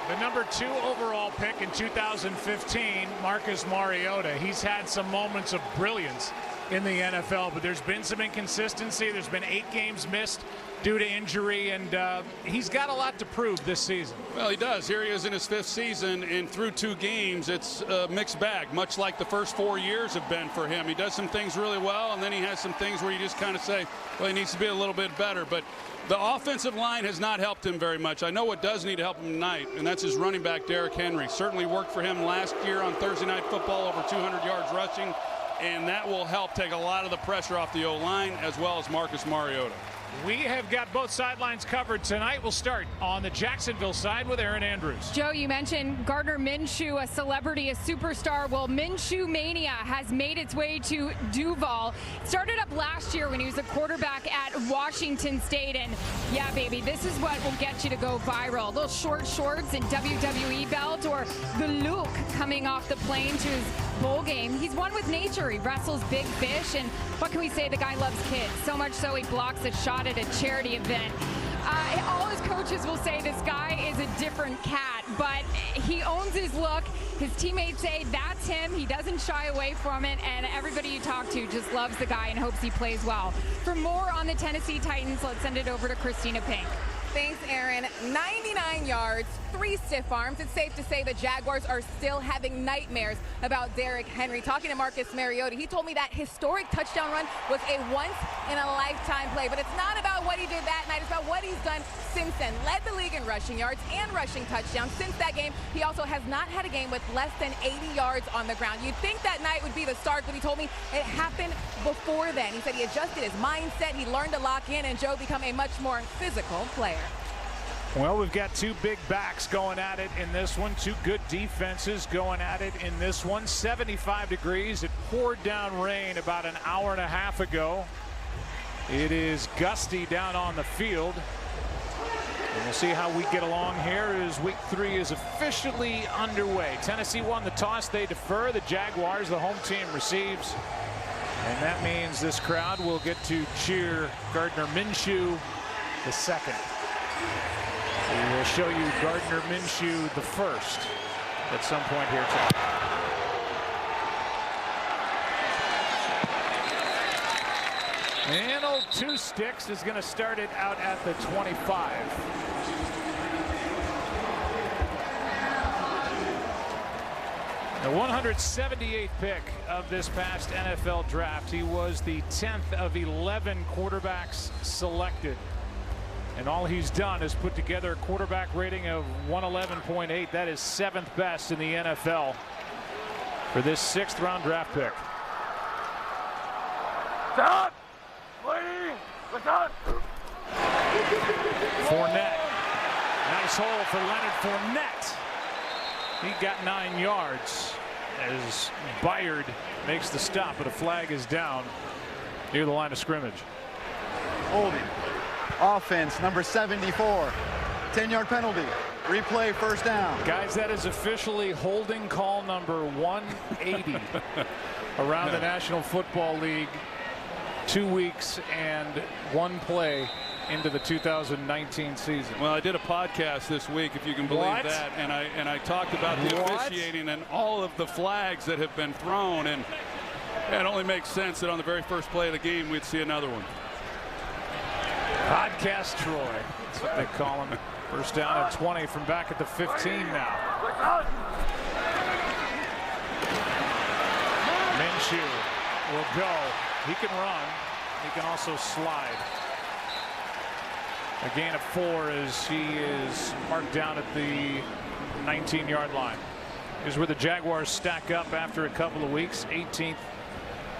The number 2 overall pick in 2015, Marcus Mariota. He's had some moments of brilliance in the NFL, but there's been some inconsistency. There's been 8 games missed due to injury, and he's got a lot to prove this season. Well, he does. Here he is in his 5th season, and through 2 games, it's a mixed bag, much like the first 4 years have been for him. He does some things really well, and then he has some things where you just kind of say, well, he needs to be a little bit better. But the offensive line has not helped him very much. I know what does need to help him tonight, and that's his running back, Derrick Henry. Certainly worked for him last year on Thursday Night Football, over 200 yards rushing, and that will help take a lot of the pressure off the O-line, as well as Marcus Mariota. We have got both sidelines covered tonight. We'll start on the Jacksonville side with Erin Andrews. Joe, you mentioned Gardner Minshew, a celebrity, a superstar. Well, Minshew Mania has made its way to Duval. It started up last year when he was a quarterback at Washington State. And yeah, baby, this is what will get you to go viral. Those short shorts and WWE belt, or the Luke coming off the plane to his bowl game. He's one with nature. He wrestles big fish. And what can we say? The guy loves kids. So much so he blocks a shot at a charity event. All his coaches will say this guy is a different cat, but he owns his look. His teammates say that's him. He doesn't shy away from it, and everybody you talk to just loves the guy and hopes he plays well. For more on the Tennessee Titans, let's send it over to Christina Pink. Thanks, Aaron. 99 yards, 3 stiff arms. It's safe to say the Jaguars are still having nightmares about Derrick Henry. Talking to Marcus Mariota, he told me that historic touchdown run was a once-in-a-lifetime play. But it's not about what he did that night. It's about what he's done since then. Led the league in rushing yards and rushing touchdowns. Since that game, he also has not had a game with less than 80 yards on the ground. You'd think that night would be the start, but he told me it happened before then. He said he adjusted his mindset, he learned to lock in, and Joe become a much more physical player. Well, we've got 2 big backs going at it in this one. 2 good defenses going at it in this one. 75 degrees. It poured down rain about an hour and a half ago. It is gusty down on the field. And we'll see how we get along here as week 3 is officially underway. Tennessee won the toss. They defer. The Jaguars, the home team, receives. And that means this crowd will get to cheer Gardner Minshew the second. We will show you Gardner Minshew the first at some point here tonight. And old 2 Sticks is going to start it out at the 25. The 178th pick of this past NFL draft. He was the 10th of 11 quarterbacks selected. And all he's done is put together a quarterback rating of 111.8. That is 7th best in the NFL for this 6th round draft pick. Stop! Please! Look up! Fournette. Nice hole for Leonard Fournette. He got 9 yards as Byard makes the stop, but a flag is down near the line of scrimmage. Holding. Offense, number 74. 10-yard penalty. Replay, first down. Guys, that is officially holding call number 180 around the National Football League. 2 weeks and 1 play into the 2019 season. Well, I did a podcast this week, if you can believe that, and I talked about the officiating and all of the flags that have been thrown, and it only makes sense that on the very first play of the game we'd see another one. Podcast Troy, that's what they call him. First down at 20 from back at the 15 now. Minshew will go. He can run. He can also slide. A gain of 4 as he is marked down at the 19-yard line. Here's where the Jaguars stack up after a couple of weeks. 18th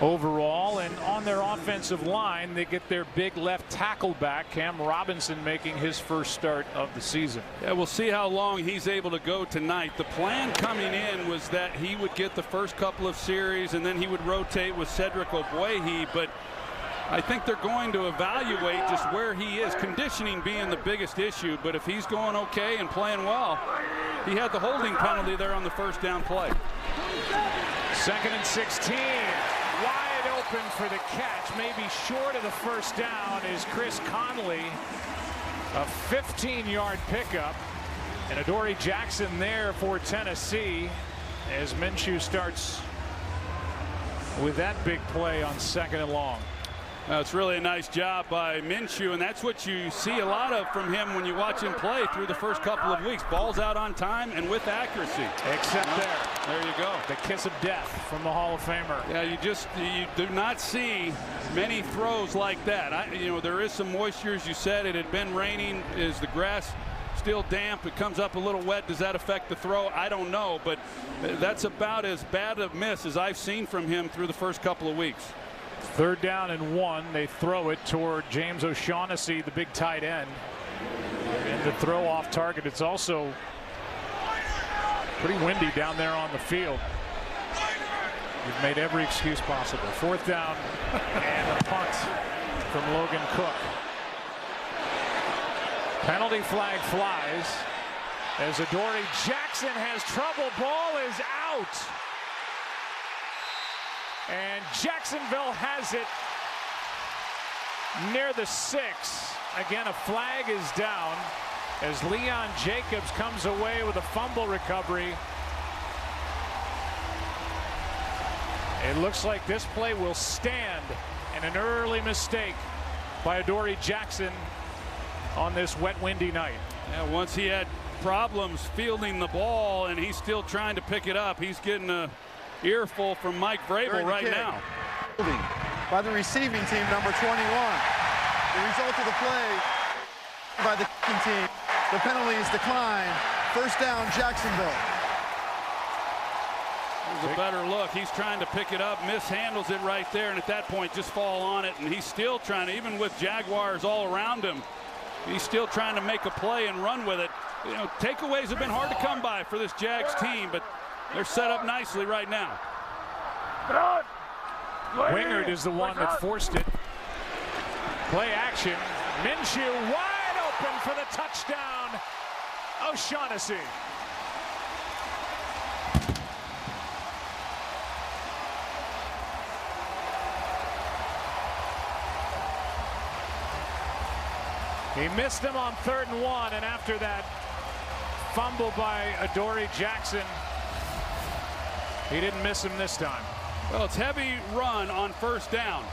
overall, and on their offensive line they get their big left tackle back, Cam Robinson, making his first start of the season. Yeah, we'll see how long he's able to go tonight. The plan coming in was that he would get the first couple of series and then he would rotate with Cedric Ogbuehi, but I think they're going to evaluate just where he is, conditioning being the biggest issue. But if he's going okay and playing well, he had the holding penalty there on the first down play. 2nd and 16. Wide open for the catch, maybe short of the first down, is Chris Conley. A 15-yard pickup. And Adoree Jackson there for Tennessee as Minshew starts with that big play on 2nd and long. It's really a nice job by Minshew, and that's what you see a lot of from him when you watch him play through the first couple of weeks. Balls out on time and with accuracy. Except there you go. The kiss of death from the Hall of Famer. Yeah, you do not see many throws like that. There is some moisture, as you said. It had been raining. Is the grass still damp? It comes up a little wet. Does that affect the throw? I don't know, but that's about as bad a miss as I've seen from him through the first couple of weeks. 3rd down and 1. They throw it toward James O'Shaughnessy, the big tight end. And the throw off target. It's also pretty windy down there on the field. You've made every excuse possible. 4th down and a punt from Logan Cook. Penalty flag flies as Adoree Jackson has trouble. Ball is out. And Jacksonville has it near the 6. Again, a flag is down as Leon Jacobs comes away with a fumble recovery. It looks like this play will stand, and an early mistake by Adoree Jackson on this wet, windy night. Yeah, once he had problems fielding the ball, and he's still trying to pick it up. He's getting a earful from Mike Vrabel right now. By the receiving team, number 21. The result of the play by the kicking team. The penalty is declined. 1st down, Jacksonville. There's a better look. He's trying to pick it up, mishandles it right there, and at that point just fall on it. And he's still trying to, even with Jaguars all around him, he's still trying to make a play and run with it. Takeaways have been hard to come by for this Jags team, but they're set up nicely right now. Wingard is the one that forced it. Play action. Minshew wide open for the touchdown. O'Shaughnessy. He missed him on 3rd and 1, and after that fumble by Adoree Jackson, he didn't miss him this time. Well, it's heavy run on 1st down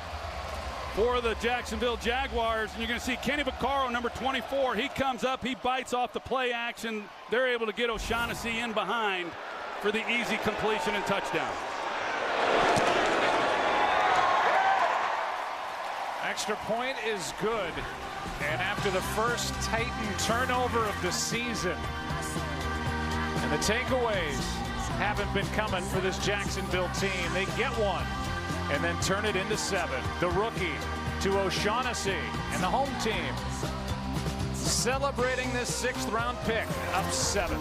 for the Jacksonville Jaguars. And you're going to see Kenny Vaccaro, number 24. He comes up, he bites off the play action. They're able to get O'Shaughnessy in behind for the easy completion and touchdown. Extra point is good. And after the first Titan turnover of the season, and the takeaways haven't been coming for this Jacksonville team. They get one and then turn it into 7. The rookie to O'Shaughnessy, and the home team celebrating this 6th round pick, up 7.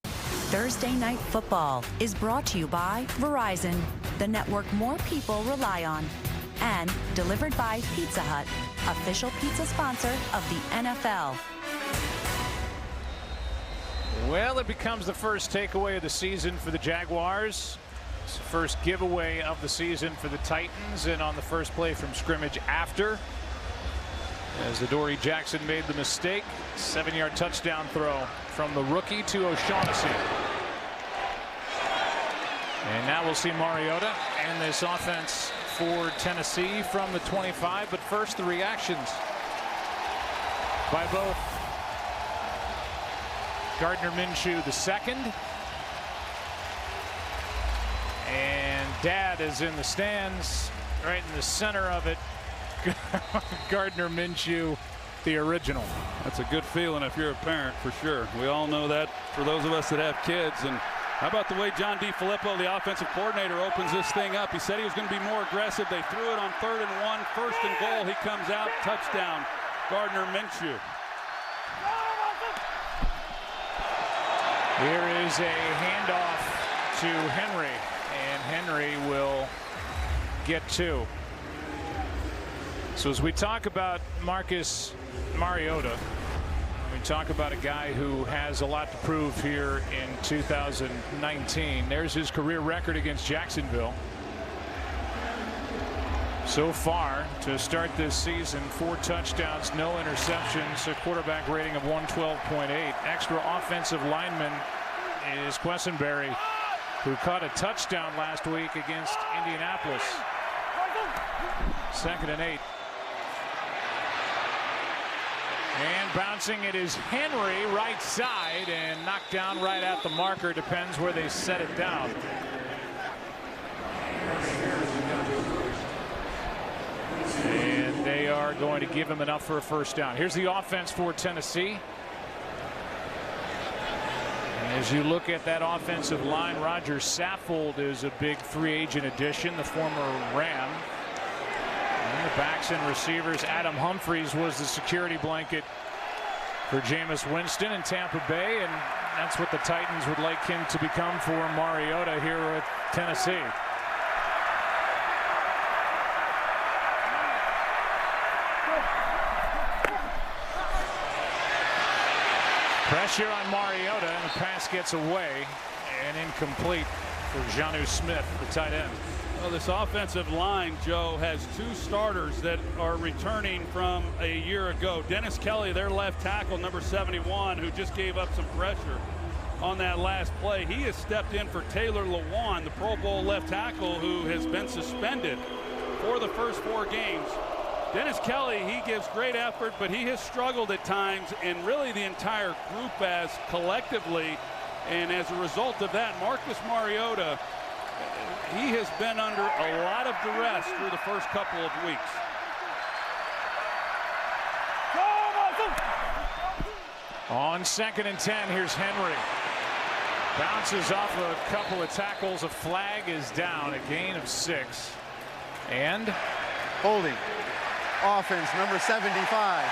Thursday Night Football is brought to you by Verizon, the network more people rely on, and delivered by Pizza Hut, official pizza sponsor of the NFL. Well, it becomes the first takeaway of the season for the Jaguars. It's the first giveaway of the season for the Titans, and on the first play from scrimmage after, as Adoree Jackson made the mistake, 7-yard touchdown throw from the rookie to O'Shaughnessy. And now we'll see Mariota and this offense for Tennessee from the 25, but first the reactions by both Gardner Minshew II, and Dad is in the stands right in the center of it. Gardner Minshew, the original. That's a good feeling if you're a parent, for sure. We all know that for those of us that have kids. And how about the way John DeFilippo, the offensive coordinator, opens this thing up? He said he was going to be more aggressive. They threw it on 3rd and 1, 1st and goal. He comes out, touchdown, Gardner Minshew. Here is a handoff to Henry, and Henry will get 2. So as we talk about Marcus Mariota, we talk about a guy who has a lot to prove here in 2019. There's his career record against Jacksonville. So far to start this season, 4 touchdowns, no interceptions, a quarterback rating of 112.8. Extra offensive lineman is Quessenberry, who caught a touchdown last week against Indianapolis. 2nd and 8. And bouncing it is Henry, right side, and knocked down right at the marker. Depends where they set it down. And they are going to give him enough for a first down. Here's the offense for Tennessee. As you look at that offensive line, Roger Saffold is a big free agent addition, the former Ram. And the backs and receivers, Adam Humphries was the security blanket for Jameis Winston in Tampa Bay, and that's what the Titans would like him to become for Mariota here at Tennessee. Pressure on Mariota, and the pass gets away and incomplete for Jonnu Smith, the tight end. Well, this offensive line, Joe, has 2 starters that are returning from a year ago. Dennis Kelly, their left tackle, number 71, who just gave up some pressure on that last play. He has stepped in for Taylor Lewan, the Pro Bowl left tackle, who has been suspended for the first 4 games. Dennis Kelly, he gives great effort, but he has struggled at times, and really the entire group as collectively. And as a result of that, Marcus Mariota, he has been under a lot of duress through the first couple of weeks. On 2nd and 10, here's Henry. Bounces off a couple of tackles. A flag is down, a gain of 6. And Holding. Offense, number 75.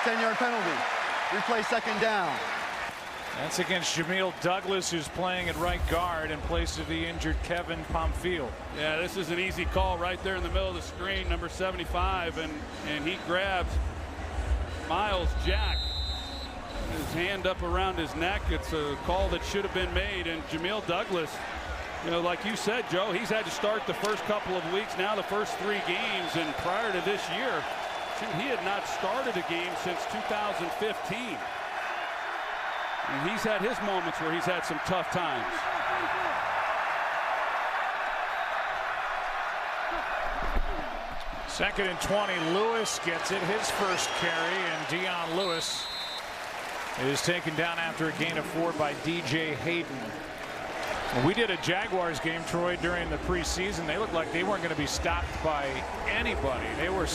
10-yard penalty. Replay 2nd down. that's against Jamil Douglas, who's playing at right guard in place of the injured Kevin Pamphile. Yeah, this is an easy call right there in the middle of the screen, number 75, and he grabs Miles Jack. His hand up around his neck. It's a call that should have been made, and Jamil Douglas, you know, like you said, Joe, he's had to start the first couple of weeks, now the first 3 games, and prior to this year, he had not started a game since 2015. And he's had his moments where he's had some tough times. Second and 20, Lewis gets it, his first carry, and Dion Lewis is taken down after a gain of 4 by DJ Hayden. We did a Jaguars game, Troy, during the preseason. They looked like they weren't going to be stopped by anybody. We're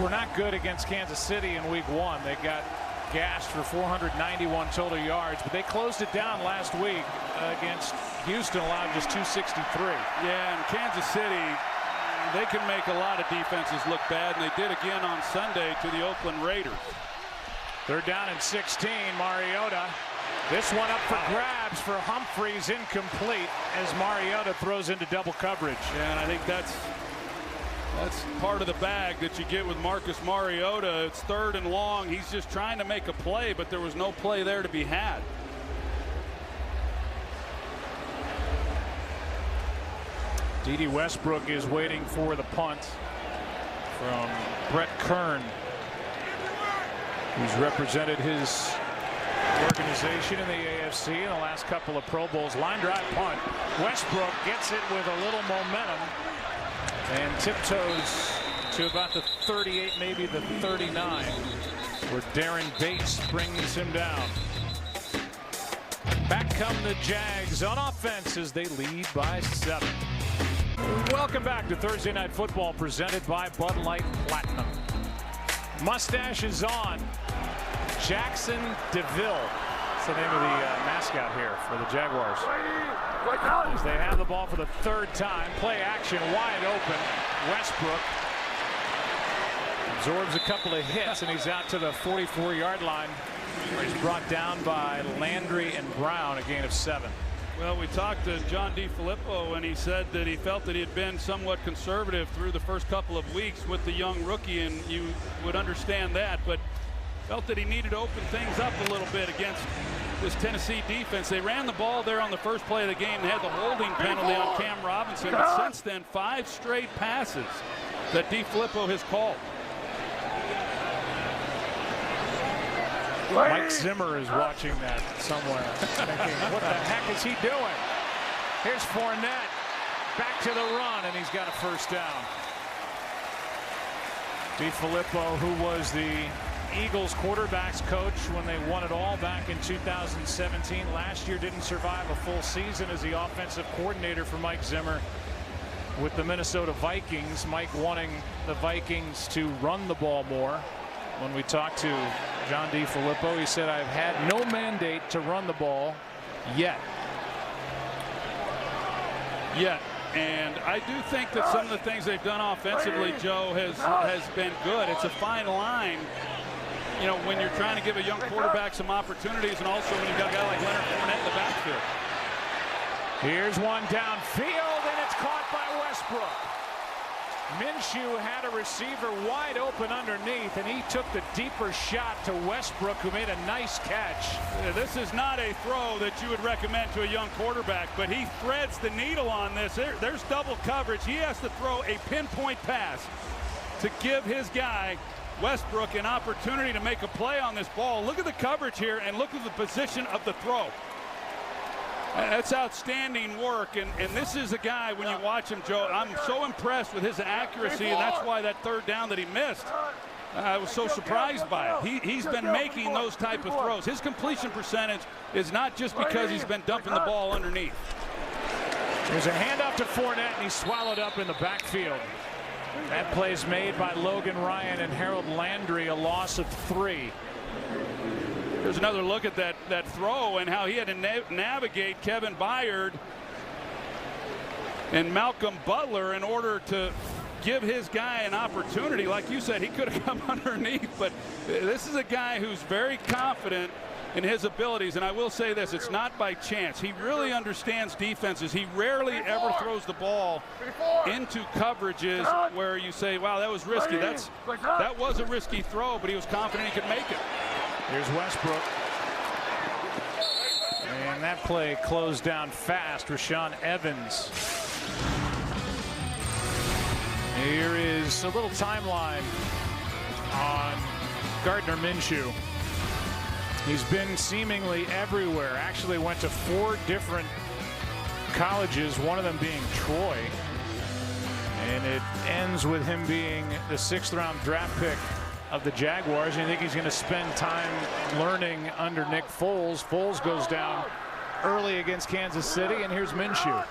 not good against Kansas City in week 1. They got gashed for 491 total yards, but they closed it down last week against Houston, allowed just 263. Yeah, and Kansas City, they can make a lot of defenses look bad, and they did again on Sunday to the Oakland Raiders. They're down in 16. Mariota. This one up for grabs for Humphries, incomplete as Mariota throws into double coverage. Yeah, and I think that's part of the bag that you get with Marcus Mariota. It's 3rd and long. He's just trying to make a play, but there was no play there to be had. Dede Westbrook is waiting for the punt from Brett Kern, who's represented his organization in the AFC in the last couple of Pro Bowls. Line drive punt. Westbrook gets it with a little momentum and tiptoes to about the 38, maybe the 39, where Darren Bates brings him down. Back come the Jags on offense as they lead by 7. Welcome back to Thursday Night Football, presented by Bud Light Platinum. Mustache is on. Jackson DeVille. That's the name of the mascot here for the Jaguars. As they have the ball for the 3rd time. Play action wide open. Westbrook absorbs a couple of hits, and he's out to the 44-yard line, where he's brought down by Landry and Brown, a gain of 7. Well, we talked to John DeFilippo, and he said that he felt that he had been somewhat conservative through the first couple of weeks with the young rookie, and you would understand that, but felt that he needed to open things up a little bit against this Tennessee defense. They ran the ball there on the first play of the game. They had the holding penalty on Cam Robinson. But since then, 5 straight passes that DeFilippo has called. Mike Zimmer is watching that somewhere, thinking, what the heck is he doing? Here's Fournette, back to the run, and he's got a first down. DeFilippo, who was the Eagles quarterbacks coach when they won it all back in 2017. Last year didn't survive a full season as the offensive coordinator for Mike Zimmer with the Minnesota Vikings. Mike wanting the Vikings to run the ball more. When we talked to John DeFilippo, he said, I've had no mandate to run the ball yet. And I do think that some of the things they've done offensively, Joe, has been good. It's a fine line, you know, when you're trying to give a young quarterback some opportunities, and also when you've got a guy like Leonard Fournette in the backfield. Here's one downfield, and it's caught by Westbrook. Minshew had a receiver wide open underneath, and he took the deeper shot to Westbrook, who made a nice catch. This is not a throw that you would recommend to a young quarterback, but he threads the needle on this. There's double coverage. He has to throw a pinpoint pass to give his guy, Westbrook, an opportunity to make a play on this ball. Look at the coverage here, and look at the position of the throw. That's outstanding work, and this is a guy, when you watch him, Joe, I'm so impressed with his accuracy, and that's why that third down that he missed, I was so surprised by it. He's been making those type of throws. His completion percentage is not just because he's been dumping the ball underneath. There's a handoff to Fournette, and he's swallowed up in the backfield. That play's made by Logan Ryan and Harold Landry, a loss of 3. Here's another look at that throw and how he had to navigate Kevin Byard and Malcolm Butler in order to give his guy an opportunity. Like you said, he could have come underneath, but this is a guy who's very confident in his abilities. And I will say this, it's not by chance. He really understands defenses. He rarely ever throws the ball into coverages where you say, wow, that was risky. That was a risky throw, but he was confident he could make it. Here's Westbrook. And that play closed down fast. Rashaan Evans. Here is a little timeline on Gardner Minshew. He's been seemingly everywhere. Actually went to 4 different colleges, one of them being Troy. And it ends with him being the 6th round draft pick of the Jaguars. And I think he's going to spend time learning under Nick Foles. Foles goes down early against Kansas City, and here's Minshew.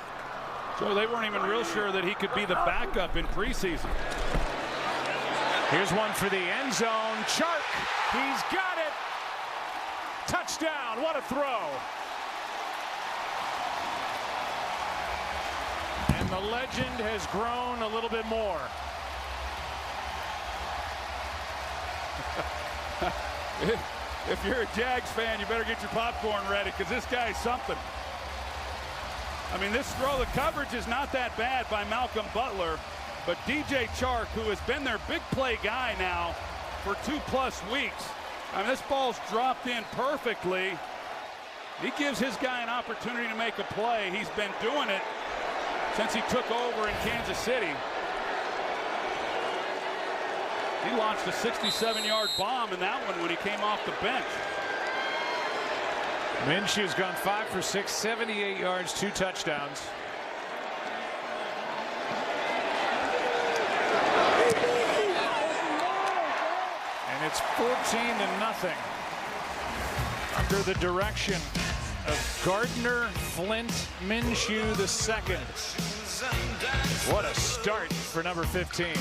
So they weren't even real sure that he could be the backup in preseason. Here's one for the end zone. Chark, he's got it. Touchdown, what a throw. And the legend has grown a little bit more. If you're a Jags fan, you better get your popcorn ready, because this guy's something. I mean, this throw, the coverage is not that bad by Malcolm Butler, but DJ Chark, who has been their big play guy now for 2+ weeks, I mean, this ball's dropped in perfectly. He gives his guy an opportunity to make a play. He's been doing it since he took over in Kansas City. He launched a 67-yard bomb in that one when he came off the bench. Minshew's gone 5 for 6, 78 yards, 2 touchdowns. And it's 14-0 under the direction of Gardner Flint Minshew II. What a start for number 15.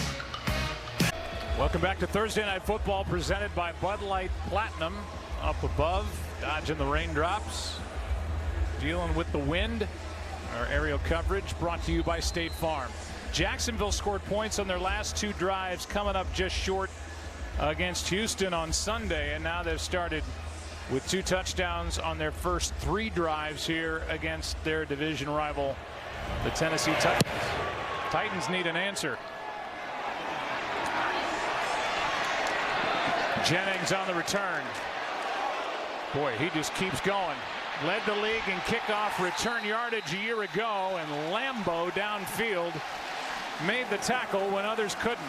Welcome back to Thursday Night Football, presented by Bud Light Platinum. Up above, dodging the raindrops, dealing with the wind. Our aerial coverage brought to you by State Farm. Jacksonville scored points on their last 2 drives, coming up just short against Houston on Sunday, and now they've started with 2 touchdowns on their first 3 drives here against their division rival, the Tennessee Titans. Titans need an answer. Jennings on the return. Boy, he just keeps going. Led the league in kickoff return yardage a year ago, and Lambo downfield made the tackle when others couldn't.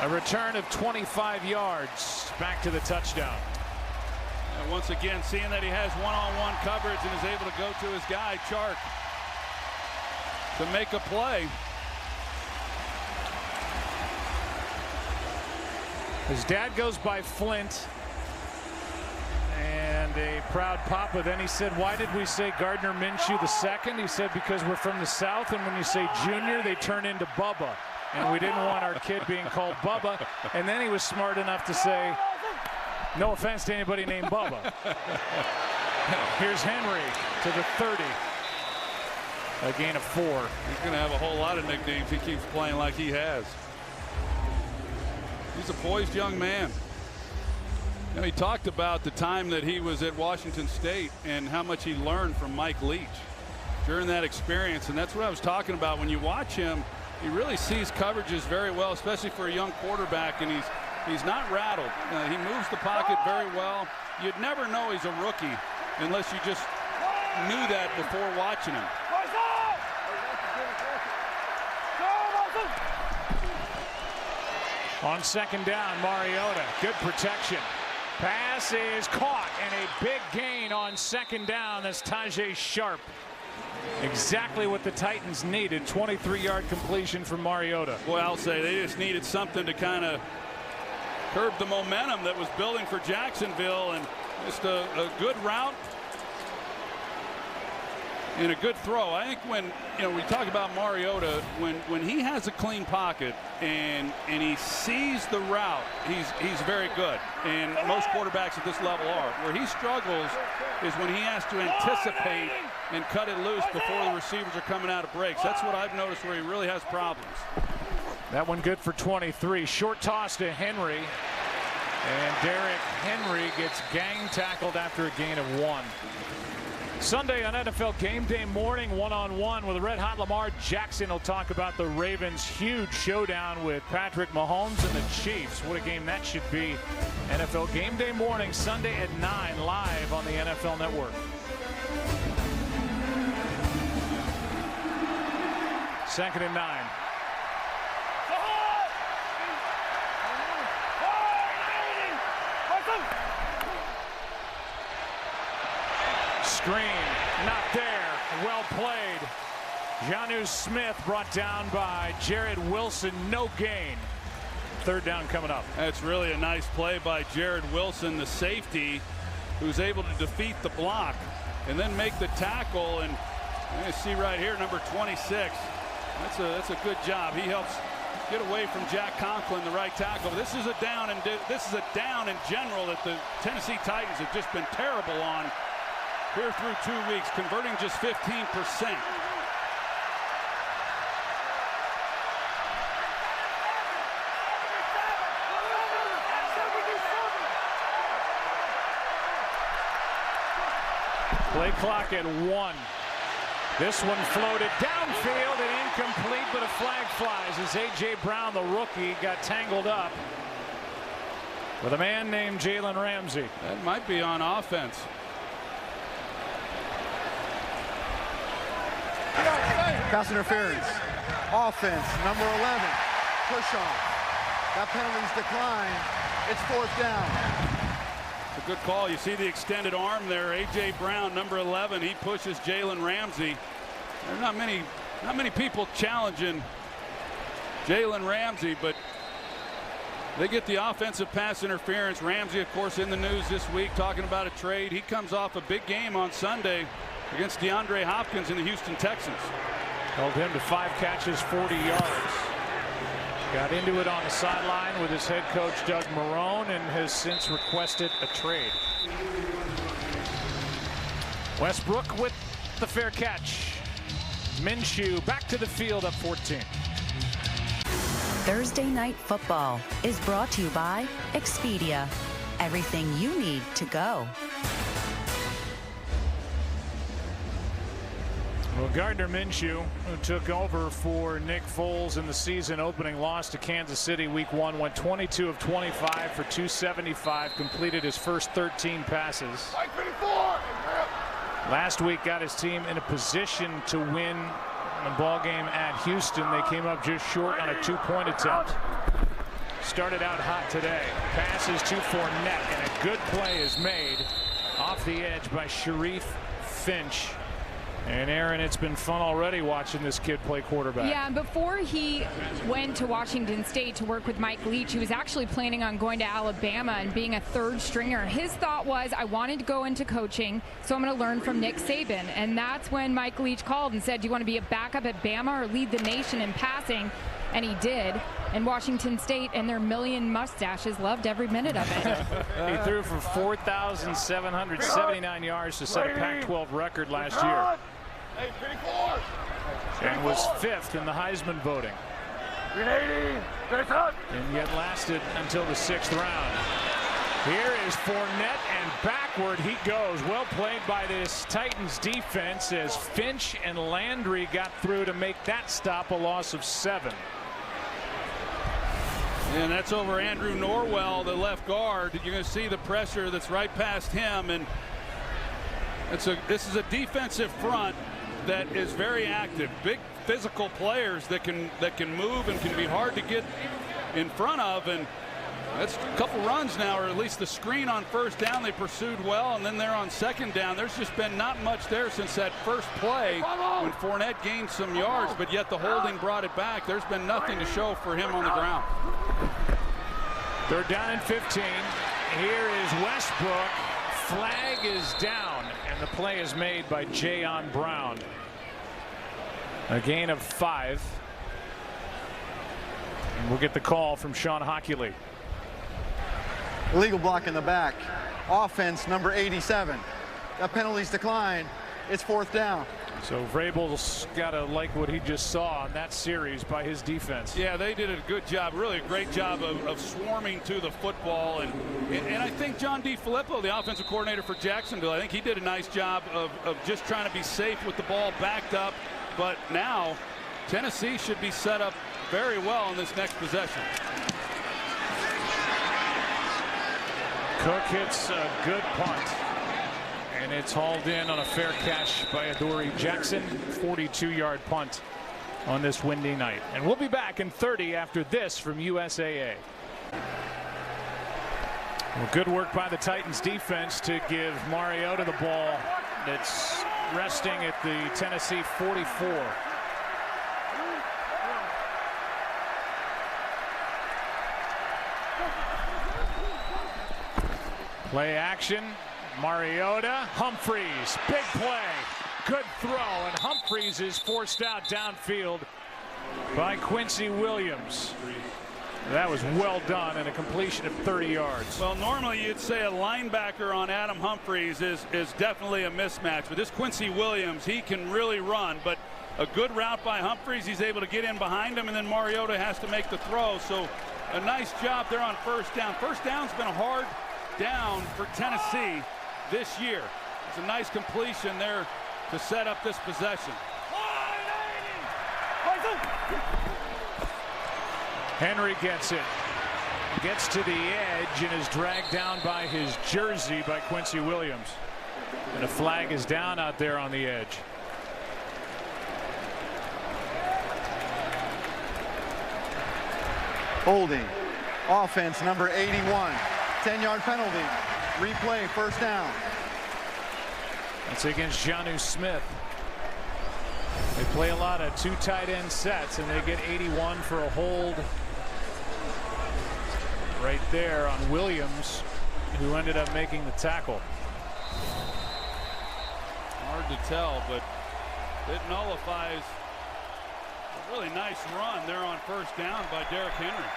A return of 25 yards back to the touchdown. And once again, seeing that he has one-on-one coverage and is able to go to his guy, Chark, to make a play. His dad goes by Flint, and a proud papa. Then he said, why did we say Gardner Minshew II? He said, because we're from the South, and when you say junior, they turn into Bubba. And we didn't want our kid being called Bubba. And then he was smart enough to say, no offense to anybody named Bubba. Here's Henry to the 30. A gain of 4. He's going to have a whole lot of nicknames. He keeps playing like he has. He's a poised young man. You know, he talked about the time that he was at Washington State and how much he learned from Mike Leach during that experience. And that's what I was talking about. When you watch him, he really sees coverages very well, especially for a young quarterback, and he's not rattled. He moves the pocket very well. You'd never know he's a rookie unless you just knew that before watching him. On second down, Mariota, good protection. Pass is caught, and a big gain on second down. That's Tajae Sharpe. Exactly what the Titans needed. 23-yard completion from Mariota. Boy, I'll say they just needed something to kind of curb the momentum that was building for Jacksonville, and just a good route and a good throw. I think when we talk about Mariota, when he has a clean pocket and he sees the route, he's very good. And most quarterbacks at this level are. Where he struggles is when he has to anticipate and cut it loose before the receivers are coming out of breaks. That's what I've noticed where he really has problems. That one good for 23. Short toss to Henry. And Derrick Henry gets gang tackled after a gain of 1. Sunday on NFL Game Day morning, one-on-one with Red Hot Lamar Jackson. Will talk about the Ravens' huge showdown with Patrick Mahomes and the Chiefs. What a game that should be. NFL Game Day morning, Sunday at 9, live on the NFL Network. Second and 9. Screen, not there. Well played. Jonnu Smith brought down by Jared Wilson. No gain. Third down coming up. That's really a nice play by Jared Wilson, the safety, who's able to defeat the block and then make the tackle. And you see right here, number 26. That's a good job. He helps get away from Jack Conklin, the right tackle. This is a down, and this is a down in general that the Tennessee Titans have just been terrible on here through 2 weeks, converting just 15%. Play clock at 1. This one floated downfield and incomplete, but a flag flies as A.J. Brown, the rookie, got tangled up with a man named Jalen Ramsey. That might be on offense. Pass interference. Offense, number 11. Push off. That penalty's declined. It's 4th down. A good call. You see the extended arm there. A.J. Brown, number 11. He pushes Jalen Ramsey. There are not many people challenging Jalen Ramsey, but they get the offensive pass interference. Ramsey, of course, in the news this week talking about a trade. He comes off a big game on Sunday against DeAndre Hopkins and the Houston Texans. Held him to 5 catches, 40 yards. Got into it on the sideline with his head coach Doug Marrone and has since requested a trade. Westbrook with the fair catch. Minshew back to the field, up 14. Thursday Night Football is brought to you by Expedia. Everything you need to go. Well, Gardner Minshew, who took over for Nick Foles in the season opening loss to Kansas City week 1, went 22 of 25 for 275, completed his first 13 passes. Last week got his team in a position to win the ball game at Houston. They came up just short on a 2-point attempt. Started out hot today. Passes to Fournette, and a good play is made off the edge by Sharif Finch. And Aaron, it's been fun already watching this kid play quarterback. Yeah, before he went to Washington State to work with Mike Leach, he was actually planning on going to Alabama and being a third stringer. His thought was, I wanted to go into coaching, so I'm going to learn from Nick Saban. And that's when Mike Leach called and said, do you want to be a backup at Bama or lead the nation in passing? And he did. And Washington State and their million mustaches loved every minute of it. He threw for 4,779 yards to set a Pac-12 record last year. And was 5th in the Heisman voting. And yet lasted until the 6th round. Here is Fournette, and backward he goes. Well played by this Titans defense as Finch and Landry got through to make that stop, a loss of 7. And that's over Andrew Norwell, the left guard. You're going to see the pressure that's right past him, and this is a defensive front that is very active. Big physical players that can move and can be hard to get in front of, and that's a couple runs now, or at least the screen on first down they pursued well, and then they're on second down. There's just been not much there since that first play when Fournette gained some yards, but yet the holding brought it back. There's been nothing to show for him on the ground. 3rd down and 15. Here is Westbrook. Flag is down, and the play is made by Jayon Brown. A gain of 5. And we'll get the call from Sean Hochuli. Illegal block in the back. Offense number 87. That penalty's declined. It's 4th down. So Vrabel's got to like what he just saw in that series by his defense. Yeah, they did a good job, really a great job of swarming to the football. And I think John DeFilippo, the offensive coordinator for Jacksonville, I think he did a nice job of just trying to be safe with the ball backed up. But now Tennessee should be set up very well in this next possession. Cook hits a good punt, and it's hauled in on a fair catch by Adoree Jackson. 42-yard punt on this windy night. And we'll be back in 30 after this from USAA. Well, good work by the Titans defense to give Mariota the ball that's resting at the Tennessee 44. Play action. Mariota, Humphreys, big play, good throw, and Humphreys is forced out downfield by Quincy Williams. That was well done, and a completion of 30 yards. Well, normally you'd say a linebacker on Adam Humphreys is definitely a mismatch, but this Quincy Williams, he can really run, but a good route by Humphreys, he's able to get in behind him, and then Mariota has to make the throw. So a nice job there on first down. First down's been a hard down for Tennessee this year. It's a nice completion there to set up this possession. Henry gets it. Gets to the edge and is dragged down by his jersey by Quincy Williams. And a flag is down out there on the edge. Holding. Offense number 81. 10-yard penalty. Replay, first down. That's against Jonnu Smith. They play a lot of 2 tight end sets, and they get 81 for a hold right there on Williams, who ended up making the tackle. Hard to tell, but it nullifies a really nice run there on first down by Derrick Henry.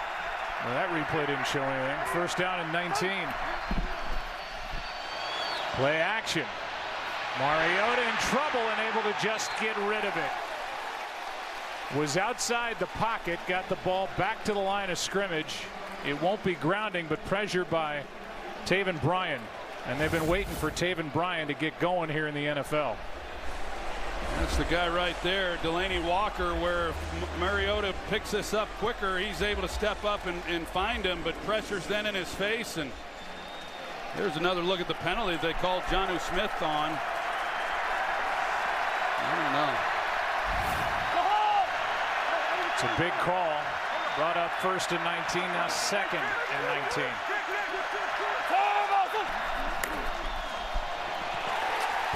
Well, that replay didn't show anything. First down and 19. Play action. Mariota in trouble and able to just get rid of it. Was outside the pocket, got the ball back to the line of scrimmage. It won't be grounding, but pressure by Taven Bryan. And they've been waiting for Taven Bryan to get going here in the NFL. That's the guy right there, Delanie Walker, where Mariota picks this up quicker. He's able to step up and find him, but pressure's then in his face. And there's another look at the penalty they called Jonnu Smith on. I don't know. It's a big call. Brought up first and 19, now second and 19.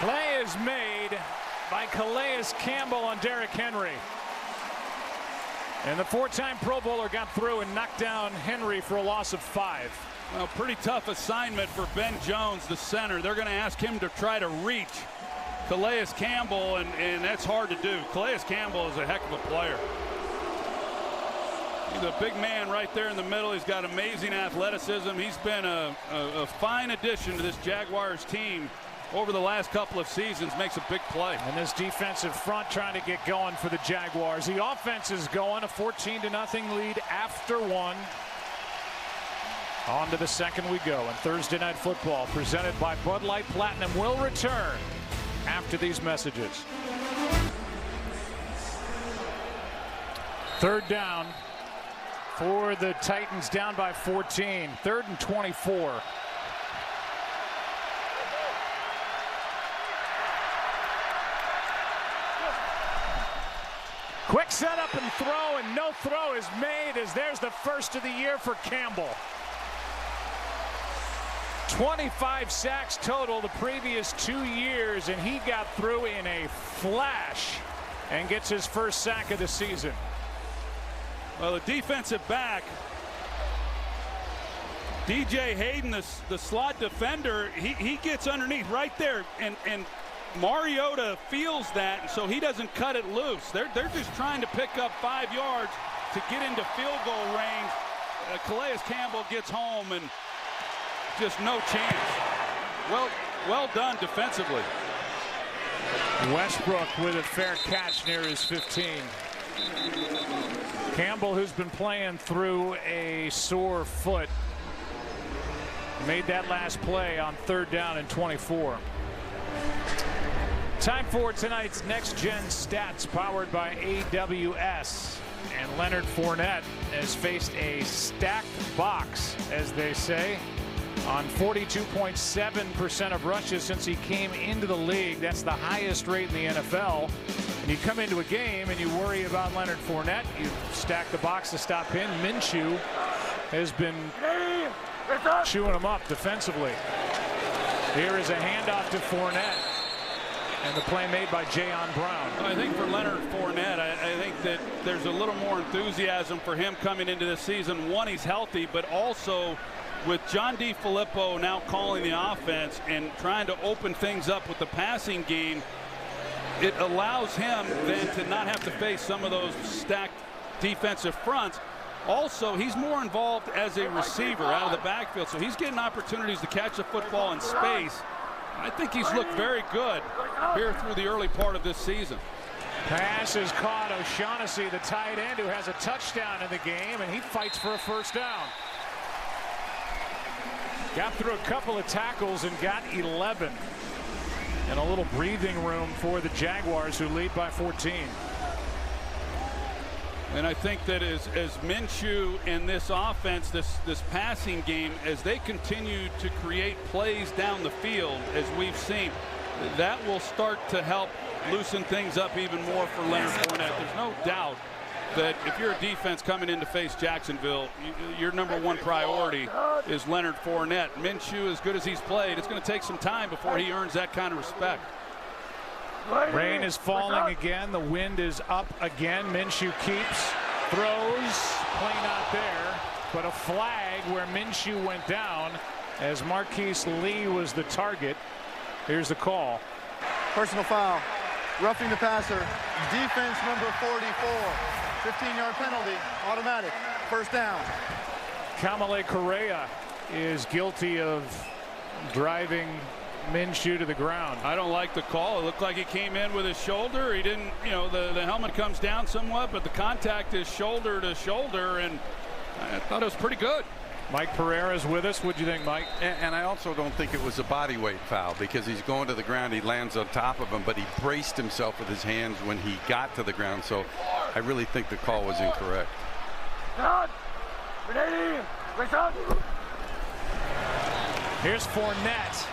Play is made by Calais Campbell on Derrick Henry. And the four-time Pro Bowler got through and knocked down Henry for a loss of 5. Well, pretty tough assignment for Ben Jones, the center. They're going to ask him to try to reach Calais Campbell, and that's hard to do. Calais Campbell is a heck of a player. He's a big man right there in the middle. He's got amazing athleticism. He's been a fine addition to this Jaguars team over the last couple of seasons. Makes a big play. And this defensive front trying to get going for the Jaguars. The offense is going, a 14-0 lead after 1. On to the second we go. And Thursday Night Football, presented by Bud Light Platinum, will return after these messages. Third down for the Titans, down by 14. 3rd and 24. Quick setup and throw, and no throw is made as there's the first of the year for Campbell. 25 sacks total the previous 2 years, and he got through in a flash and gets his first sack of the season. Well, the defensive back, DJ Hayden, the slot defender, he gets underneath right there, and Mariota feels that, so he doesn't cut it loose. They're just trying to pick up 5 yards to get into field goal range. Calais Campbell gets home, and just no chance. Well done defensively. Westbrook with a fair catch near his 15. Campbell, who's been playing through a sore foot, made that last play on 3rd down and 24. Time for tonight's Next Gen Stats, powered by AWS. And Leonard Fournette has faced a stacked box, as they say, on 42.7% of rushes since he came into the league. That's the highest rate in the NFL. And you come into a game and you worry about Leonard Fournette. You stack the box to stop him. Minshew has been chewing him up defensively. Here is a handoff to Fournette. And the play made by Jayon Brown. I think for Leonard Fournette, I think that there's a little more enthusiasm for him coming into this season. One, he's healthy, but also with John DeFilippo now calling the offense and trying to open things up with the passing game, it allows him then to not have to face some of those stacked defensive fronts. Also, he's more involved as a receiver out of the backfield, so he's getting opportunities to catch the football in space. I think he's looked very good here through the early part of this season. Pass is caught. O'Shaughnessy, the tight end, who has a touchdown in the game, and he fights for a first down. Got through a couple of tackles and got 11. And a little breathing room for the Jaguars, who lead by 14. And I think that as Minshew and this offense, this passing game, as they continue to create plays down the field, as we've seen, that will start to help loosen things up even more for Leonard Fournette. There's no doubt that if you're a defense coming in to face Jacksonville, your number one priority is Leonard Fournette. Minshew, as good as he's played, it's going to take some time before he earns that kind of respect. Rain is falling again. The wind is up again. Minshew keeps, throws, play not there, but a flag where Minshew went down as Marquise Lee was the target. Here's the call. Personal foul. Roughing the passer. Defense number 44. 15-yard penalty. Automatic. First down. Kamale Correa is guilty of driving Minshew to the ground. I don't like the call. It looked like he came in with his shoulder. He didn't, the helmet comes down somewhat, but the contact is shoulder to shoulder, and I thought it was pretty good. Mike Pereira is with us. What do you think, Mike? And I also don't think it was a body weight foul because he's going to the ground. He lands on top of him, but he braced himself with his hands when he got to the ground. So I really think the call was incorrect. Here's Fournette.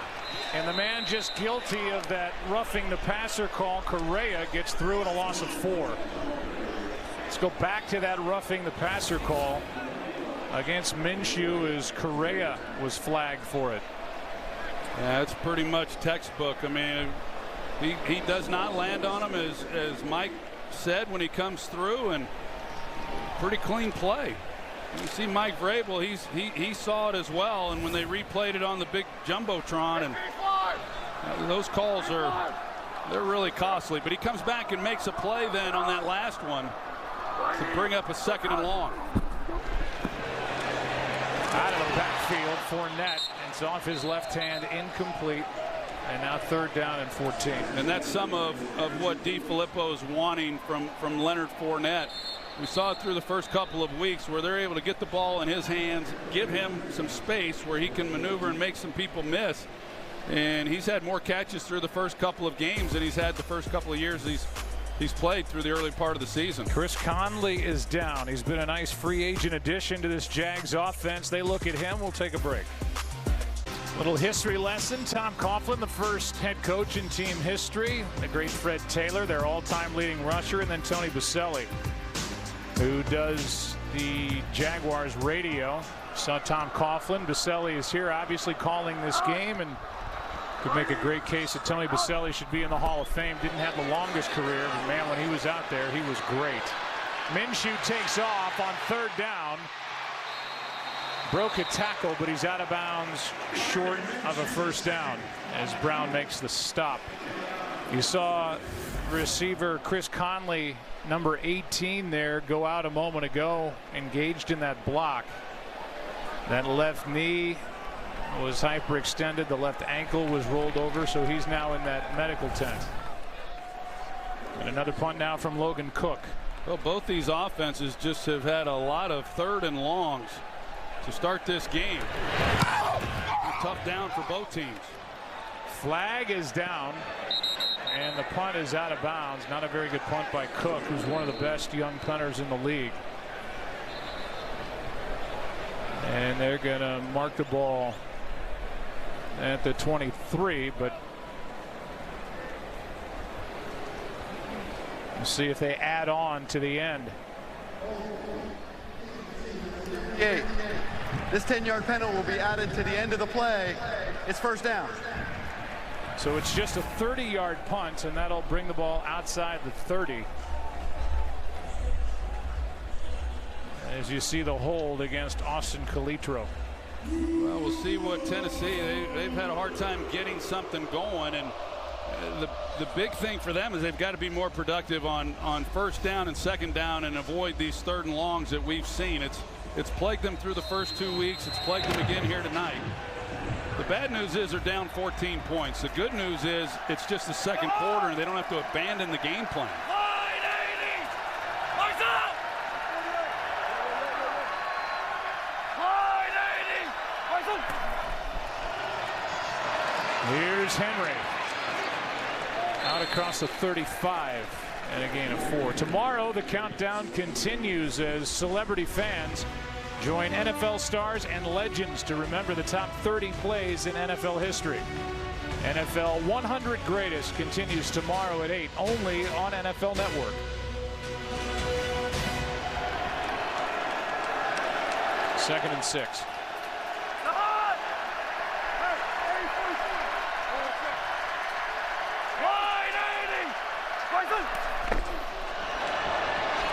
And the man just guilty of that roughing the passer call, Correa, gets through in a loss of 4. Let's go back to that roughing the passer call against Minshew as Correa was flagged for it. Yeah, it's pretty much textbook. I mean, he does not land on him, as Mike said, when he comes through, and pretty clean play. You see Mike Vrabel, he saw it as well, and when they replayed it on the big jumbotron, and those calls they're really costly. But he comes back and makes a play then on that last one to bring up a 2nd and long. Out of the backfield, Fournette. It's off his left hand, incomplete. And now 3rd down and 14. And that's some of what DeFilippo is wanting from Leonard Fournette. We saw it through the first couple of weeks where they're able to get the ball in his hands, give him some space where he can maneuver and make some people miss. And he's had more catches through the first couple of games than he's had the first couple of years he's played through the early part of the season. Chris Conley is down. He's been a nice free agent addition to this Jags offense. They look at him. We'll take a break. Little history lesson. Tom Coughlin, the first head coach in team history. The great Fred Taylor, their all-time leading rusher, and then Tony Boselli, who does the Jaguars radio. Saw Tom Coughlin. Boselli is here, obviously calling this game, and could make a great case that Tony Boselli should be in the Hall of Fame. Didn't have the longest career, but man, when he was out there, he was great. Minshew takes off on 3rd down. Broke a tackle, but he's out of bounds short of a 1st down as Brown makes the stop. You saw receiver Chris Conley, number 18 there, go out a moment ago, engaged in that block. That left knee was hyperextended. The left ankle was rolled over, so he's now in that medical tent. And another punt now from Logan Cook. Well, both these offenses just have had a lot of 3rd and longs to start this game. A tough down for both teams. Flag is down, and the punt is out of bounds. Not a very good punt by Cook, who's one of the best young punters in the league. And they're going to mark the ball at the 23, but we'll see if they add on to the end. Okay. This 10-yard penalty will be added to the end of the play. It's 1st down. So it's just a 30-yard punt, and that'll bring the ball outside the 30. As you see the hold against Austin Calitro. Well, we'll see what Tennessee, they've had a hard time getting something going, and the big thing for them is they've got to be more productive on 1st down and 2nd down and avoid these 3rd and longs that we've seen. It's plagued them through the first 2 weeks. It's plagued them again here tonight. The bad news is they're down 14 points. The good news is it's just the 2nd quarter and they don't have to abandon the game plan. Here's Henry out across the 35 and a gain of 4. Tomorrow the countdown continues as celebrity fans join NFL stars and legends to remember the top 30 plays in NFL history. NFL 100 Greatest continues tomorrow at 8 only on NFL Network. Second and 6.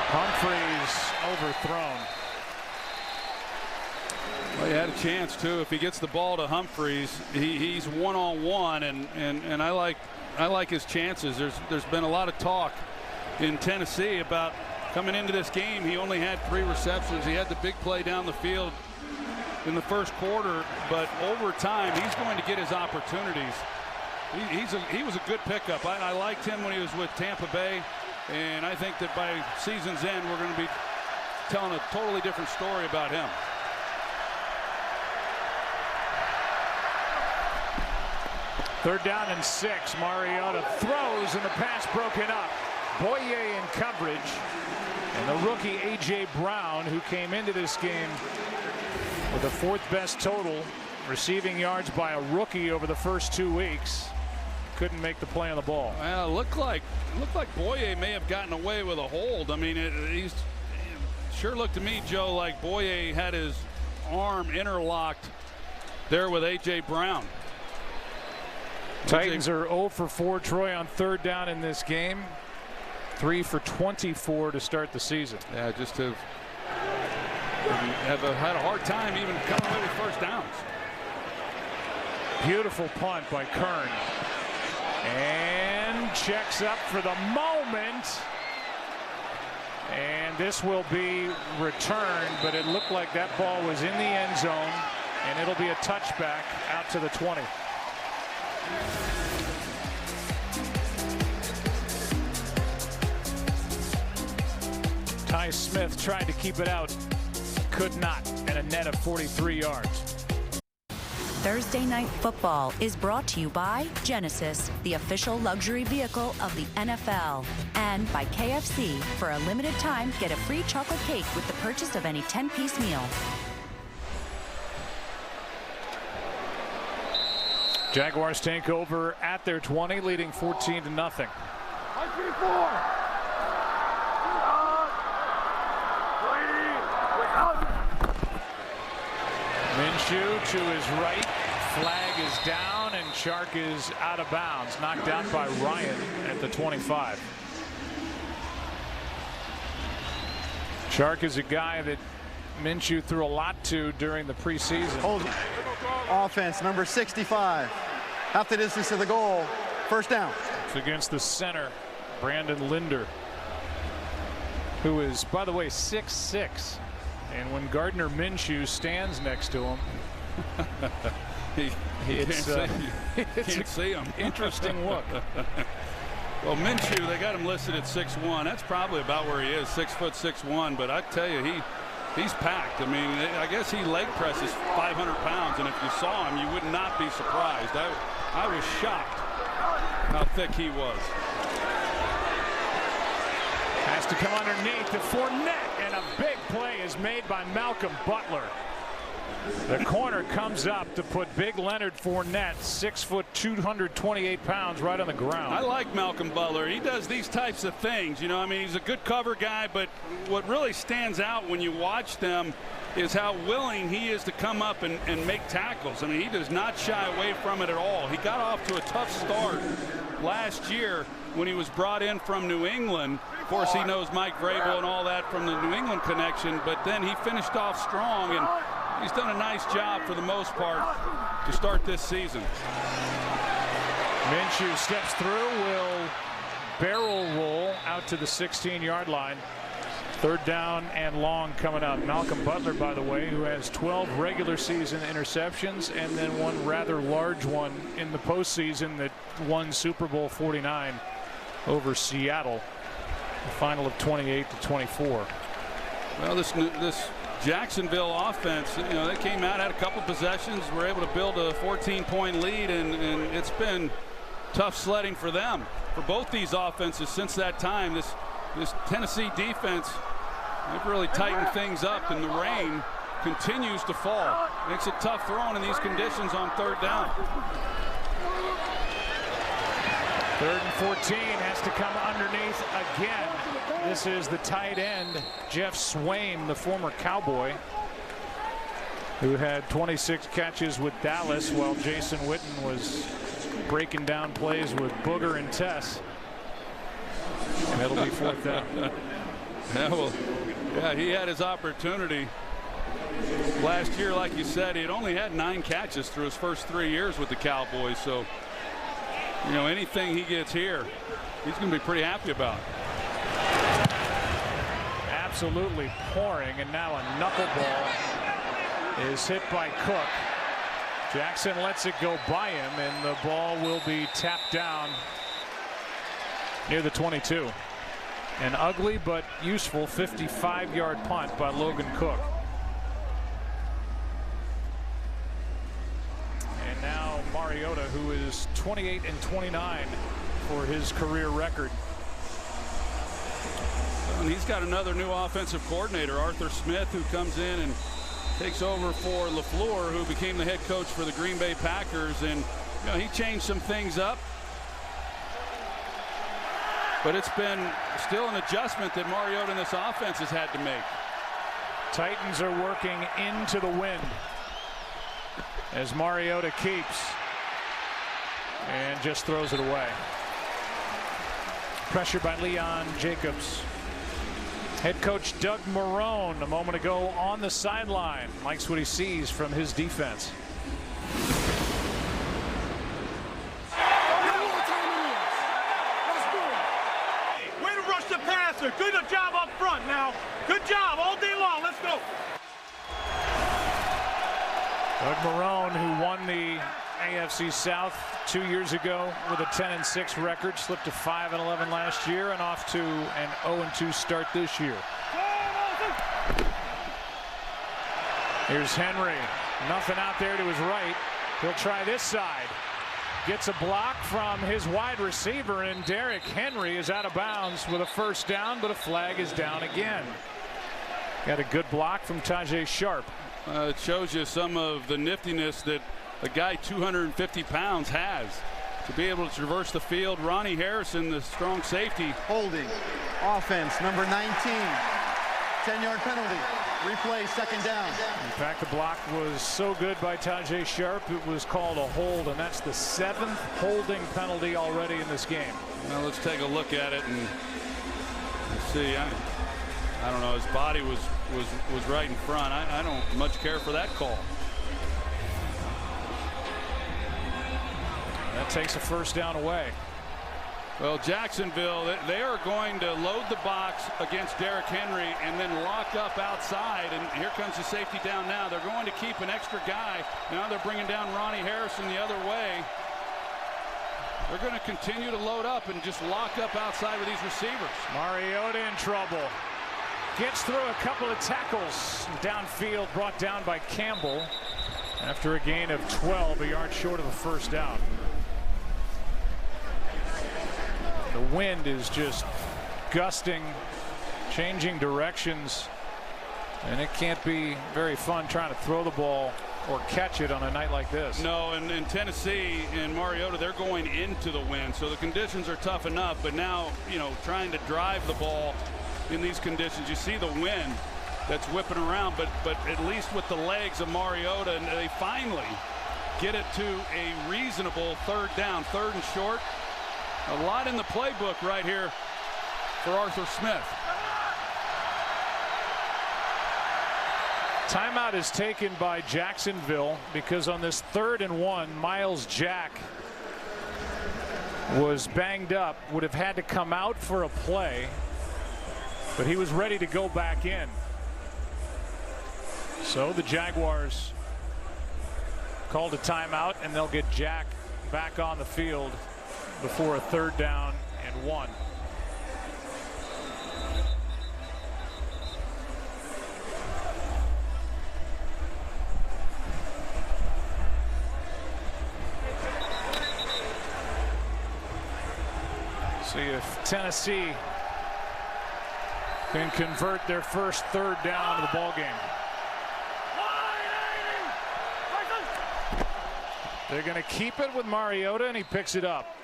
Humphreys overthrown. Well, he had a chance too. If he gets the ball to Humphreys, he's one-on-one, and I like his chances. There's been a lot of talk in Tennessee about coming into this game. He only had 3 receptions. He had the big play down the field in the first quarter, but over time he's going to get his opportunities. He was a good pickup. I liked him when he was with Tampa Bay, and I think that by season's end we're going to be telling a totally different story about him. 3rd down and 6. Mariota throws and the pass broken up. Boye in coverage. And the rookie A.J. Brown, who came into this game with the 4th best total receiving yards by a rookie over the first 2 weeks, couldn't make the play on the ball. Well, it looked like Boye may have gotten away with a hold. I mean, it sure looked to me, Joe, like Boye had his arm interlocked there with A.J. Brown. Titans are 0 for 4, Troy, on 3rd down in this game. 3 for 24 to start the season. Yeah, just have had a hard time even coming away with first downs. Beautiful punt by Kern. And checks up for the moment. And this will be returned, but it looked like that ball was in the end zone, and it'll be a touchback out to the 20. Ty Smith tried to keep it out, could not, and a net of 43 yards. Thursday Night Football is brought to you by Genesis, the official luxury vehicle of the NFL, and by KFC. For a limited time, get a free chocolate cake with the purchase of any 10-piece meal. Jaguars take over at their 20, leading 14-0. Minshew to his right. Flag is down, and Chark is out of bounds, knocked out by Ryan at the 25. Chark is a guy that Minshew threw a lot to during the preseason. Offense, number 65. Half the distance to the goal. 1st down. It's against the center, Brandon Linder, who is, by the way, 6'6". And when Gardner Minshew stands next to him, it's an interesting look. Well, Minshew, they got him listed at 6'1". That's probably about where he is, 6'6'1". But I tell you, he's packed. I mean, I guess he leg presses 500 pounds, and if you saw him, you would not be surprised. I was shocked how thick he was. Has to come underneath to Fournette, and a big play is made by Malcolm Butler. The corner comes up to put big Leonard Fournette, 6 foot, 228 pounds, right on the ground. I like Malcolm Butler. He does these types of things. You know, I mean, he's a good cover guy, but what really stands out when you watch them is how willing he is to come up and make tackles. I mean, he does not shy away from it at all. He got off to a tough start last year when he was brought in from New England. Of course, he knows Mike Vrabel and all that from the New England connection, but then he finished off strong, and he's done a nice job for the most part to start this season. Minshew steps through, will barrel roll out to the 16-yard line. 3rd down and long coming up. Malcolm Butler, by the way, who has 12 regular season interceptions and then one rather large one in the postseason that won Super Bowl 49 over Seattle. The final of 28-24. Well, this Jacksonville offense, you know, they came out, had a couple possessions, were able to build a 14-point lead, and it's been tough sledding for them. For both these offenses since that time, this Tennessee defense, they've really tightened things up, and the rain continues to fall. Makes it tough throwing in these conditions on 3rd down. 3rd and 14 has to come underneath again. This is the tight end, Jeff Swaim, the former Cowboy, who had 26 catches with Dallas while Jason Witten was breaking down plays with Booger and Tess. And it'll be 4th down. Yeah, well, yeah, he had his opportunity last year. Like you said, he had only had 9 catches through his first 3 years with the Cowboys. So, you know, anything he gets here, he's going to be pretty happy about. Absolutely pouring, and now a knuckleball is hit by Cook. Jackson lets it go by him, and the ball will be tapped down near the 22. An ugly but useful 55-yard punt by Logan Cook. And now Mariota, who is is 28-29 for his career record. And he's got another new offensive coordinator, Arthur Smith, who comes in and takes over for LaFleur, who became the head coach for the Green Bay Packers. And he changed some things up. But it's been still an adjustment that Mariota and this offense has had to make. Titans are working into the wind as Mariota keeps and just throws it away. Pressure by Leon Jacobs. Head coach Doug Marrone a moment ago on the sideline. Likes what he sees from his defense. Way to rush the passer. Good job up front now. Good job all day long. Let's go. Doug Marrone, who won the AFC South 2 years ago with a 10-6 record, slipped to 5-11 last year and off to an 0-2 start this year. Here's Henry. Nothing out there to his right. He'll try this side. Gets a block from his wide receiver, and Derrick Henry is out of bounds with a first down, but a flag is down again. Got a good block from Tajae Sharpe. It shows you some of the niftiness that a guy 250 pounds has to be able to traverse the field. Ronnie Harrison, the strong safety. Holding. Offense, number 19. 10-yard penalty. Replay, second down. In fact, the block was so good by Tajae Sharpe, it was called a hold, and that's the 7th holding penalty already in this game. Well, let's take a look at it and see. I don't know. His body was right in front. I don't much care for that call. That takes a first down away. Well, Jacksonville, they are going to load the box against Derrick Henry and then lock up outside. And here comes the safety down now. They're going to keep an extra guy. Now they're bringing down Ronnie Harrison the other way. They're going to continue to load up and just lock up outside with these receivers. Mariota in trouble. Gets through a couple of tackles downfield, brought down by Campbell after a gain of 12, a yard short of a first down. The wind is just gusting, changing directions, and it can't be very fun trying to throw the ball or catch it on a night like this. No, and in Tennessee and Mariota, they're going into the wind, so the conditions are tough enough, but now, trying to drive the ball in these conditions, you see the wind that's whipping around, but at least with the legs of Mariota, and they finally get it to a reasonable third down, 3rd and short. A lot in the playbook right here for Arthur Smith. Timeout is taken by Jacksonville because on this 3rd and 1, Myles Jack was banged up, would have had to come out for a play, but he was ready to go back in. So the Jaguars called a timeout, and they'll get Jack back on the field before a 3rd down and 1. See if Tennessee can convert their first 3rd down of the ball game. They're going to keep it with Mariota, and he picks it up.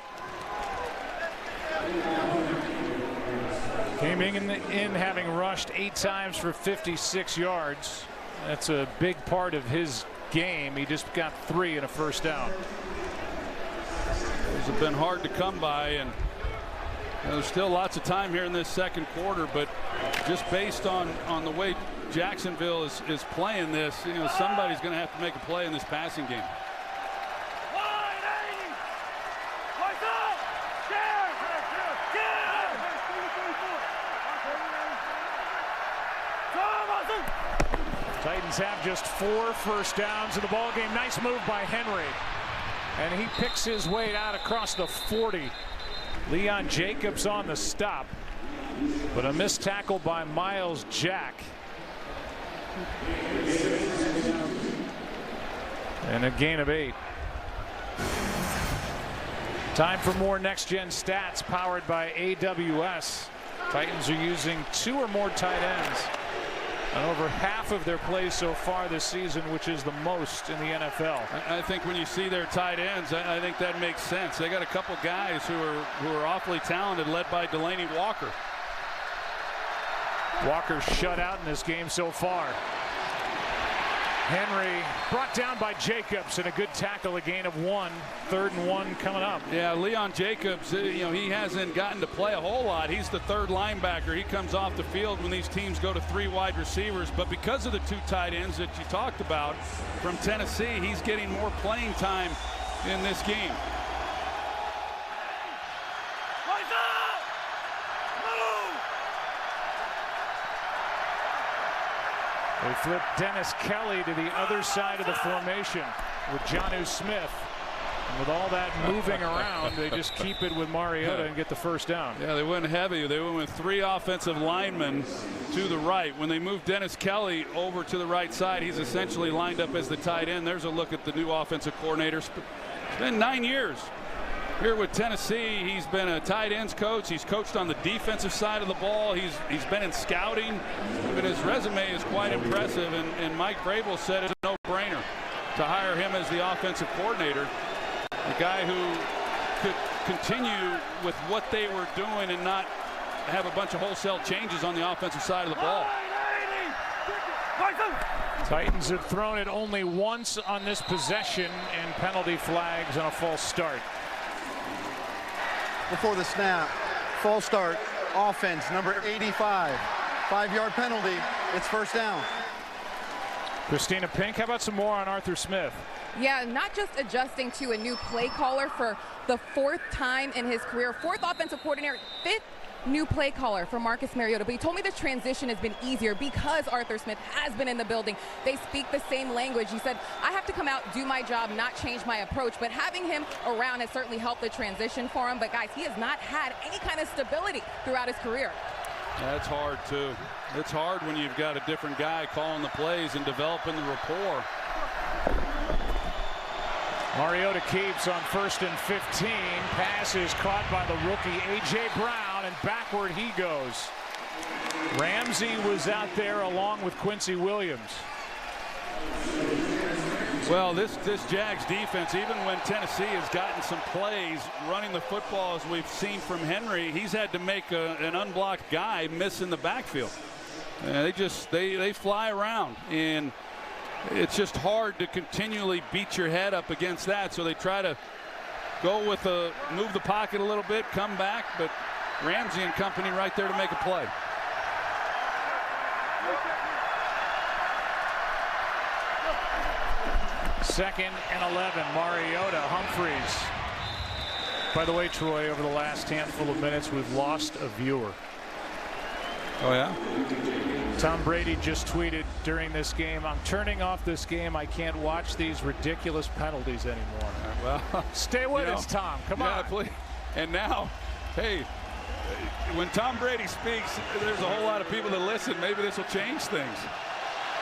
Came in having rushed 8 times for 56 yards. That's a big part of his game. He just got 3 in a first down. Those have been hard to come by, and there's still lots of time here in this second quarter, but just based on the way Jacksonville is playing this, somebody's going to have to make a play in this passing game. Titans have just 4 first downs in the ball game. Nice move by Henry, and he picks his way out across the 40. Leon Jacobs on the stop, but a missed tackle by Myles Jack, and a gain of 8. Time for more Next Gen Stats powered by AWS. Titans are using 2 or more tight ends on over half of their plays so far this season, which is the most in the NFL. I think when you see their tight ends, I think that makes sense. They got a couple guys who are awfully talented, led by Delanie Walker. Walker shut out in this game so far. Henry brought down by Jacobs, and a good tackle, a gain of 1. 3rd and 1 coming up. Yeah, Leon Jacobs, he hasn't gotten to play a whole lot. He's the 3rd linebacker. He comes off the field when these teams go to 3 wide receivers. But because of the 2 tight ends that you talked about from Tennessee, he's getting more playing time in this game. They flip Dennis Kelly to the other side of the formation with Jonnu Smith. And with all that moving around, they just keep it with Mariota and get the first down. Yeah, they went heavy. They went with 3 offensive linemen to the right. When they moved Dennis Kelly over to the right side, he's essentially lined up as the tight end. There's a look at the new offensive coordinator. It's been 9 years here with Tennessee. He's been a tight ends coach. He's coached on the defensive side of the ball. He's been in scouting, but his resume is quite impressive. And Mike Vrabel said it's a no-brainer to hire him as the offensive coordinator. A guy who could continue with what they were doing and not have a bunch of wholesale changes on the offensive side of the ball. Titans have thrown it only once on this possession, and penalty flags on a false start. Before the snap, false start, offense, number 85. 5-yard penalty, it's first down. Christina Pink, how about some more on Arthur Smith? Yeah, not just adjusting to a new play caller for the 4th time in his career. 4th offensive coordinator, 5th new play caller for Marcus Mariota. But he told me the transition has been easier because Arthur Smith has been in the building. They speak the same language. He said, I have to come out, do my job, not change my approach. But having him around has certainly helped the transition for him. But guys, he has not had any kind of stability throughout his career. That's hard too. It's hard when you've got a different guy calling the plays and developing the rapport. Mariota keeps on 1st and 15. Pass is caught by the rookie A.J. Brown, and backward he goes. Ramsey was out there along with Quincy Williams. Well, this Jags defense, even when Tennessee has gotten some plays running the football as we've seen from Henry, he's had to make an unblocked guy miss in the backfield. They fly around, and it's just hard to continually beat your head up against that. So they try to go with move the pocket a little bit, come back, but Ramsey and company right there to make a play. Second and 11, Mariota, Humphreys. By the way, Troy, over the last handful of minutes, we've lost a viewer. Oh, yeah? Tom Brady just tweeted during this game, I'm turning off this game. I can't watch these ridiculous penalties anymore. Well, stay with us, Tom. Come on. Please. And now, hey, when Tom Brady speaks, there's a whole lot of people that listen. Maybe this will change things.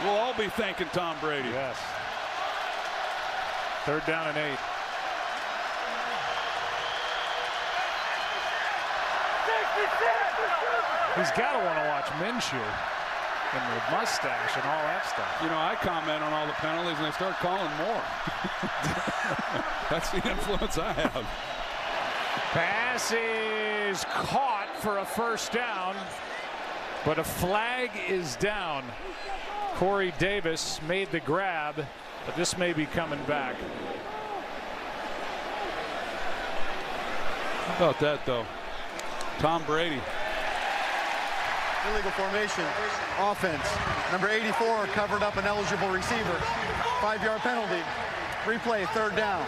We'll all be thanking Tom Brady. Yes. 3rd down and 8. He's got to want to watch Minshew and the mustache and all that stuff. You know, I comment on all the penalties and they start calling more. That's the influence I have. Pass is caught for a first down, but a flag is down. Corey Davis made the grab, but this may be coming back. How about that, though? Tom Brady. Illegal formation, offense. Number 84 covered up an eligible receiver. 5-yard penalty. Replay, 3rd down.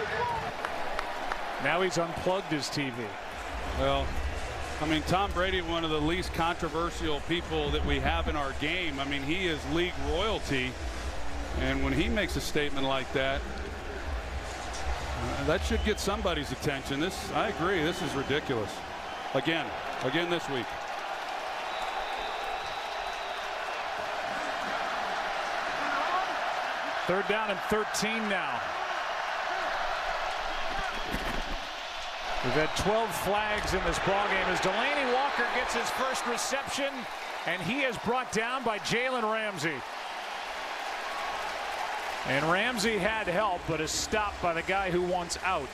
Now he's unplugged his TV. Well, I mean, Tom Brady, one of the least controversial people that we have in our game. I mean, he is league royalty. And when he makes a statement like that, that should get somebody's attention. I agree, this is ridiculous. Again this week. Third down and 13 now. We've had 12 flags in this ballgame as Delaney Walker gets his first reception, and he is brought down by Jalen Ramsey. And Ramsey had help, but is stopped by the guy who wants out.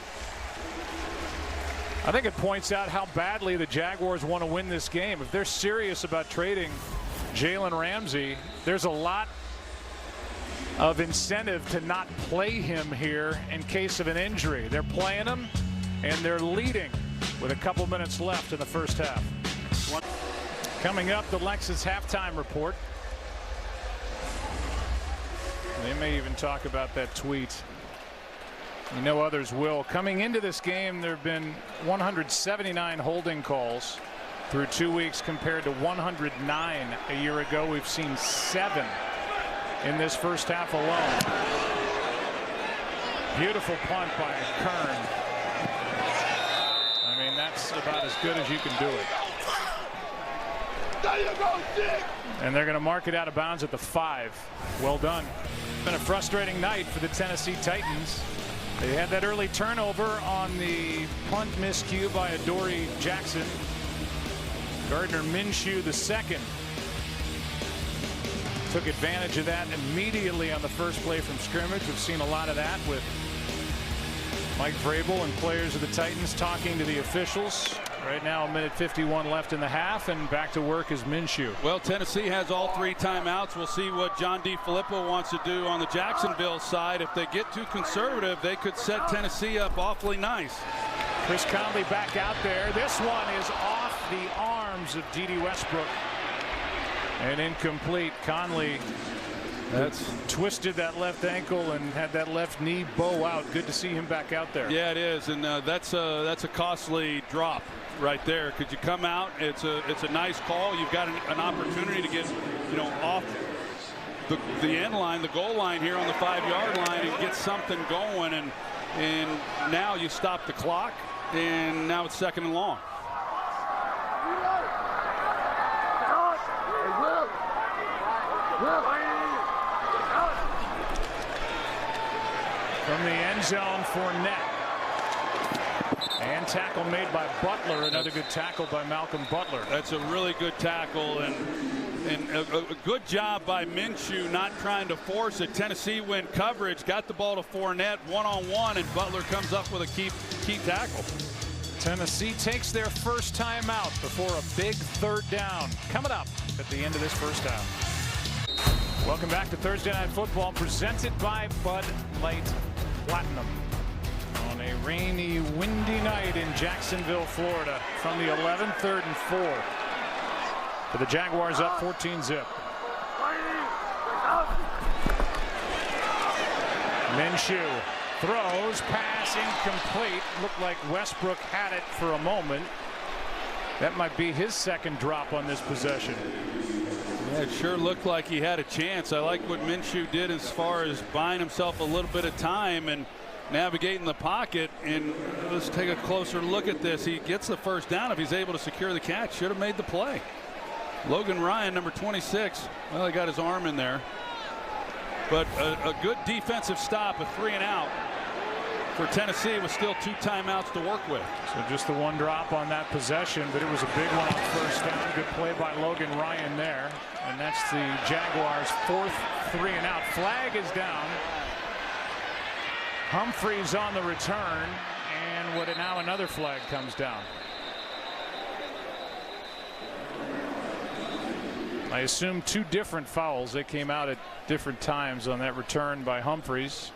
I think it points out how badly the Jaguars want to win this game. If they're serious about trading Jalen Ramsey, there's a lot of incentive to not play him here in case of an injury. They're playing him, and they're leading with a couple minutes left in the first half. Coming up, the Lexus halftime report. They may even talk about that tweet. You know others will. Coming into this game, there have been 179 holding calls through 2 weeks compared to 109 a year ago. We've seen 7 in this first half alone. Beautiful punt by Kern. I mean, that's about as good as you can do it. There you go, Dick. And they're going to mark it out of bounds at the 5. Well done. It's been a frustrating night for the Tennessee Titans. They had that early turnover on the punt miscue by Adoree Jackson. Gardner Minshew II took advantage of that immediately on the first play from scrimmage. We've seen a lot of that with Mike Vrabel and players of the Titans talking to the officials. Right now, 1:51 left in the half, and back to work is Minshew. Well, Tennessee has all 3 timeouts. We'll see what John DeFilippo wants to do on the Jacksonville side. If they get too conservative, they could set Tennessee up awfully nice. Chris Conley back out there. This one is off the arms of Dede Westbrook and incomplete. Conley that's twisted that left ankle and had that left knee bow out. Good to see him back out there. Yeah, it is, and that's a costly drop right there. Could you come out? It's a nice call. You've got an opportunity to get off the end line, the goal line here on the 5-yard line, and get something going. And now you stop the clock, and now it's 2nd and long. From the end zone, Fournette. And tackle made by Butler. Another good tackle by Malcolm Butler. That's a really good tackle, and a good job by Minshew not trying to force it. Tennessee win coverage, got the ball to Fournette one-on-one, and Butler comes up with a key tackle. Tennessee takes their first timeout before a big 3rd down coming up at the end of this first half. Welcome back to Thursday Night Football, presented by Bud Light Platinum. On a rainy, windy night in Jacksonville, Florida, from the 11, 3rd and 4. For the Jaguars up 14-zip. Minshew throws, pass incomplete. Looked like Westbrook had it for a moment. That might be his 2nd drop on this possession. Yeah, it sure looked like he had a chance. I like what Minshew did as far as buying himself a little bit of time and navigating the pocket. And let's take a closer look at this. He gets the first down if he's able to secure the catch. Should have made the play. Logan Ryan, number 26. Well, he got his arm in there. But a good defensive stop, a 3 and out for Tennessee with still 2 timeouts to work with. So just the 1 drop on that possession, but it was a big one on first down. Good play by Logan Ryan there. And that's the Jaguars' 4th 3 and out. Flag is down. Humphreys on the return, and now another flag comes down. I assume 2 different fouls. They came out at different times on that return by Humphreys.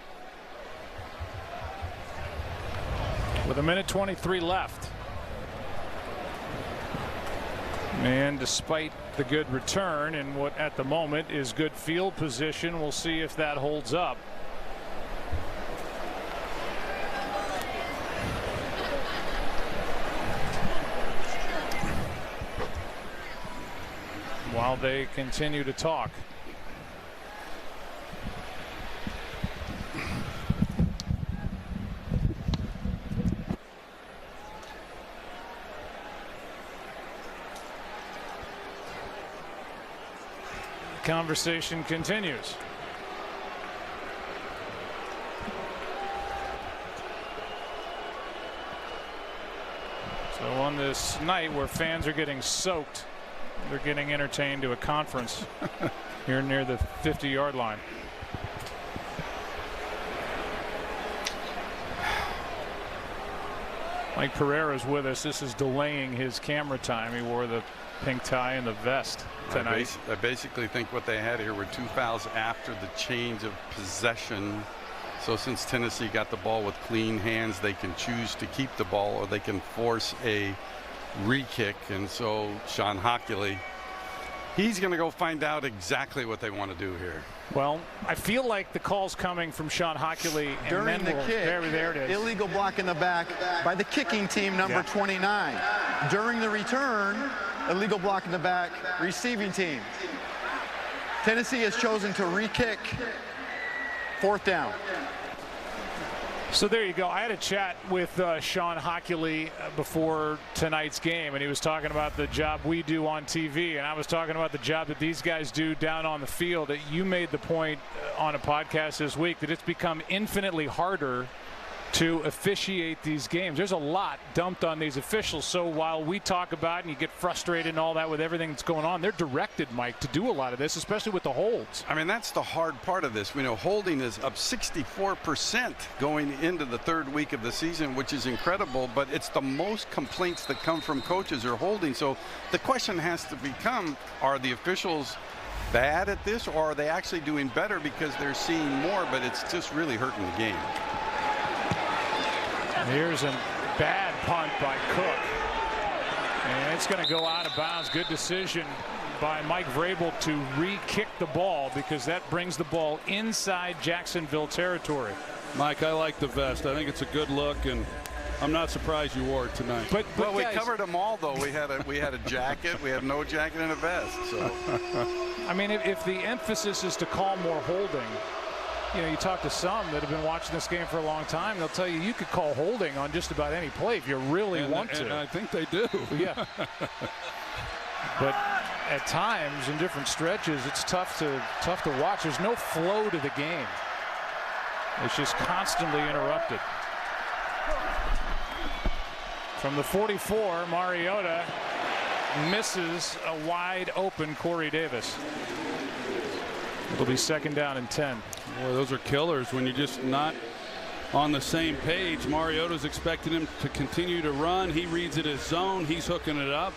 With 1:23 left. And despite the good return and what at the moment is good field position, we'll see if that holds up. While they continue to talk. Conversation continues. So on this night where fans are getting soaked, they're getting entertained to a conference here near the 50-yard line. Mike Pereira's with us. This is delaying his camera time. He wore the pink tie and the vest tonight. I basically think what they had here were 2 fouls after the change of possession. So since Tennessee got the ball with clean hands, they can choose to keep the ball or they can force a re-kick. And so Sean Hochuli, he's going to go find out exactly what they want to do here. Well, I feel like the call's coming from Sean Hochuli. During the kick, there it is. Illegal block in the back by the kicking team, number 29. During the return, illegal block in the back, receiving team. Tennessee has chosen to re-kick. 4th down. So there you go. I had a chat with Sean Hochuli before tonight's game, and he was talking about the job we do on TV, and I was talking about the job that these guys do down on the field. You made the point on a podcast this week that it's become infinitely harder to officiate these games. There's a lot dumped on these officials. So while we talk about it and you get frustrated and all that with everything that's going on, they're directed, Mike, to do a lot of this, especially with the holds. I mean, that's the hard part of this. We know holding is up 64% going into the 3rd week of the season, which is incredible, but it's the most complaints that come from coaches are holding. So the question has to become, are the officials bad at this, or are they actually doing better because they're seeing more, but it's just really hurting the game? Here's a bad punt by Cook, and it's going to go out of bounds. Good decision by Mike Vrabel to re-kick the ball because that brings the ball inside Jacksonville territory. Mike, I like the vest. I think it's a good look, and I'm not surprised you wore it tonight. But well, we guys, covered them all, though. We had a jacket, we had no jacket and a vest. So I mean, if the emphasis is to call more holding, you know, you talk to some that have been watching this game for a long time, they'll tell you could call holding on just about any play if you really want to. And I think they do. Yeah. But at times in different stretches, it's tough to watch. There's no flow to the game. It's just constantly interrupted. From the 44, Mariota misses a wide open Corey Davis. It'll be 2nd down and 10. Boy, those are killers when you're just not on the same page. Mariota's expecting him to continue to run. He reads it as zone. He's hooking it up.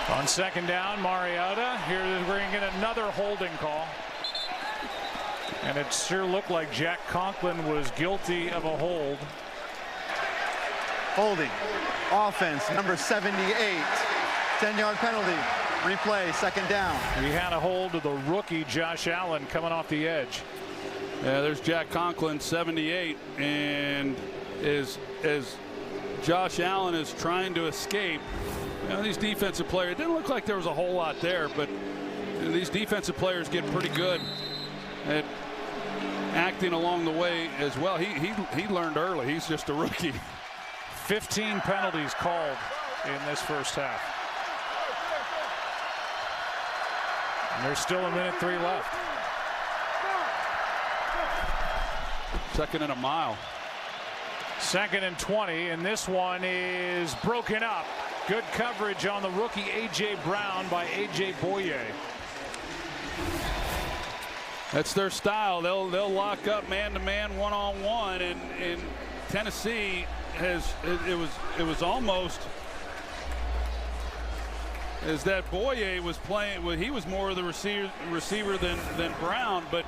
On 2nd down, Mariota. Here we're going to get another holding call. And it sure looked like Jack Conklin was guilty of a hold. Holding. Offense, number 78. 10-yard penalty. Replay, 2nd down. We had a hold of the rookie Josh Allen coming off the edge. Yeah, there's Jack Conklin, 78, and as Josh Allen is trying to escape, you know, these defensive players, it didn't look like there was a whole lot there, but these defensive players get pretty good at acting along the way as well. He learned early. He's just a rookie. 15 penalties called in this first half. And there's still 1:03 left. 2nd and a mile. 2nd and 20, and this one is broken up. Good coverage on the rookie A.J. Brown by A.J. Boye. That's their style. They'll lock up man-to-man, one-on-one, and Tennessee it was almost as that Boye was playing. Well, he was more of the receiver than Brown, but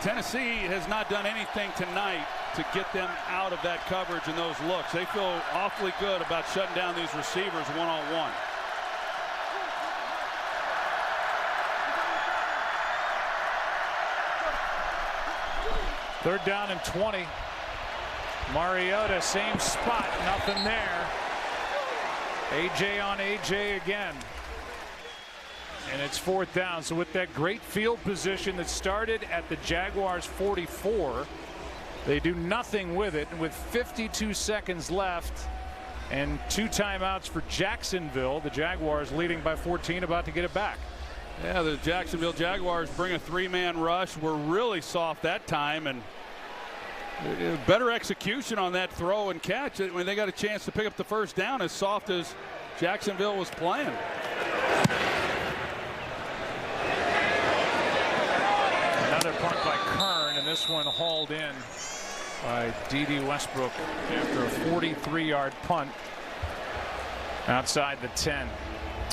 Tennessee has not done anything tonight to get them out of that coverage and those looks. They feel awfully good about shutting down these receivers one-on-one. Third down and 20. Mariota, same spot, nothing there. AJ on AJ again. And it's 4th down. So with that great field position that started at the Jaguars 44, they do nothing with it. And with 52 seconds left and 2 timeouts for Jacksonville, the Jaguars leading by 14, about to get it back. Yeah, the Jacksonville Jaguars bring a 3-man rush. Were really soft that time, and better execution on that throw and catch. When they got a chance to pick up the first down, as soft as Jacksonville was playing. Another punt by Kern, and this one hauled in by D.D. Westbrook after a 43-yard punt outside the 10.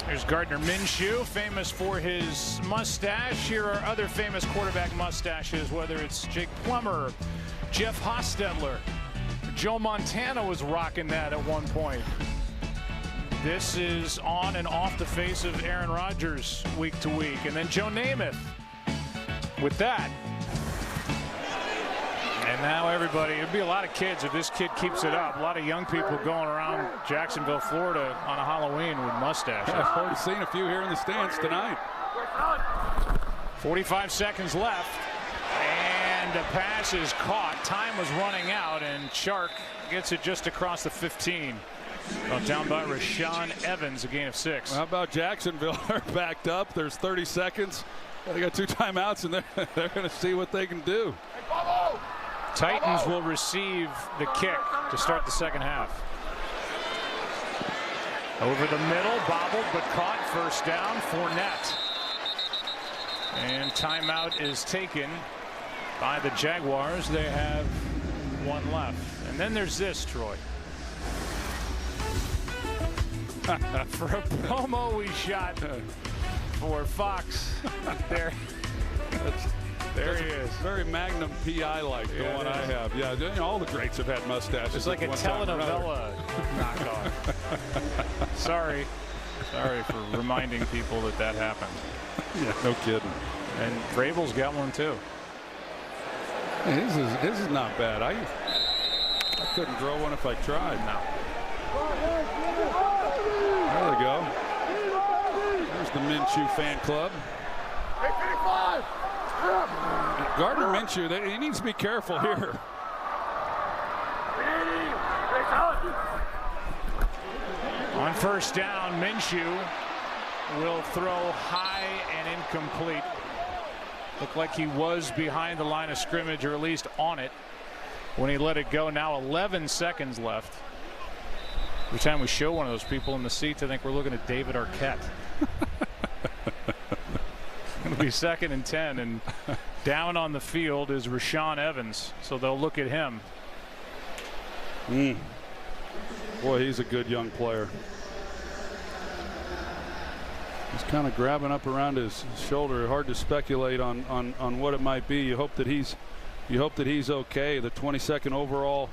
There's Gardner Minshew, famous for his mustache. Here are other famous quarterback mustaches, whether it's Jake Plummer, Jeff Hostetler. Joe Montana was rocking that at one point. This is on and off the face of Aaron Rodgers week to week. And then Joe Namath with that. And now everybody, it'd be a lot of kids if this kid keeps it up. A lot of young people going around Jacksonville, Florida on a Halloween with mustaches. I've already seen a few here in the stands tonight. 45 seconds left. And the pass is caught. Time was running out, and Chark gets it just across the 15. Down by Rashaan Evans, a gain of 6. How about Jacksonville? They're backed up. There's 30 seconds. They got 2 timeouts, and they're going to see what they can do. Titans will receive the kick to start the second half. Over the middle, bobbled but caught. First down, Fournette. And timeout is taken by the Jaguars. They have 1 left. And then there's this, Troy. For a promo we shot for Fox. There he is. Very Magnum PI like the one I have. Yeah, you know, all the greats have had mustaches. It's like a telenovela knockoff. Sorry for reminding people that happened. Yeah, no kidding. And Vrabel's got one too. Hey, his is not bad. I couldn't grow one if I tried. No. There we go. There's the Minshew fan club. Gardner Minshew, he needs to be careful here. On first down, Minshew will throw high and incomplete. Looked like he was behind the line of scrimmage, or at least on it, when he let it go. Now 11 seconds left. Every time we show one of those people in the seats, I think we're looking at David Arquette. It'll be 2nd and 10, and down on the field is Rashaan Evans, so they'll look at him. Boy, he's a good young player. He's kind of grabbing up around his shoulder. Hard to speculate on what it might be. You hope that he's okay. The 22nd overall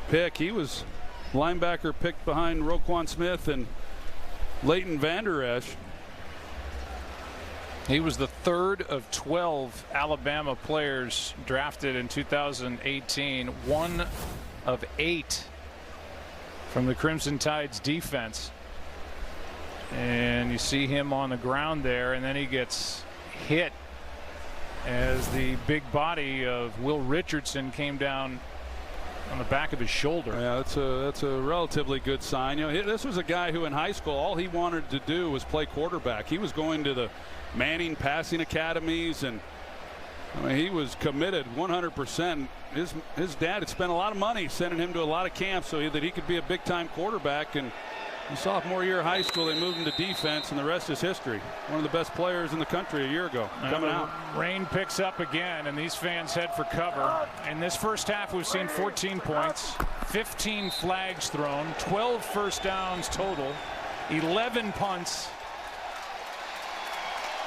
pick. He was linebacker picked behind Roquan Smith and Leighton Vander Esch. He was the 3rd of 12 Alabama players drafted in 2018. 1 of 8 from the Crimson Tide's defense. And you see him on the ground there, and then he gets hit as the big body of Will Richardson came down on the back of his shoulder. Yeah, that's a relatively good sign. You know, this was a guy who in high school all he wanted to do was play quarterback. He was going to the Manning passing academies, and I mean, he was committed 100%. His dad had spent a lot of money sending him to a lot of camps so that he could be a big-time quarterback. And his sophomore year of high school, they moved him to defense, and the rest is history. One of the best players in the country a year ago. Coming out. Rain picks up again, and these fans head for cover. In this first half, we've seen 14 points, 15 flags thrown, 12 first downs total, 11 punts.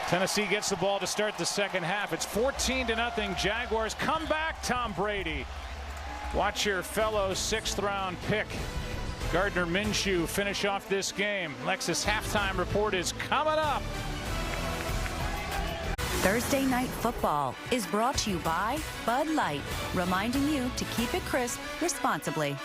Tennessee gets the ball to start the second half. It's 14-0 Jaguars. Come back, Tom Brady. Watch your fellow 6th round pick, Gardner Minshew, finish off this game. Lexus halftime report is coming up. Thursday Night Football is brought to you by Bud Light, reminding you to keep it crisp responsibly.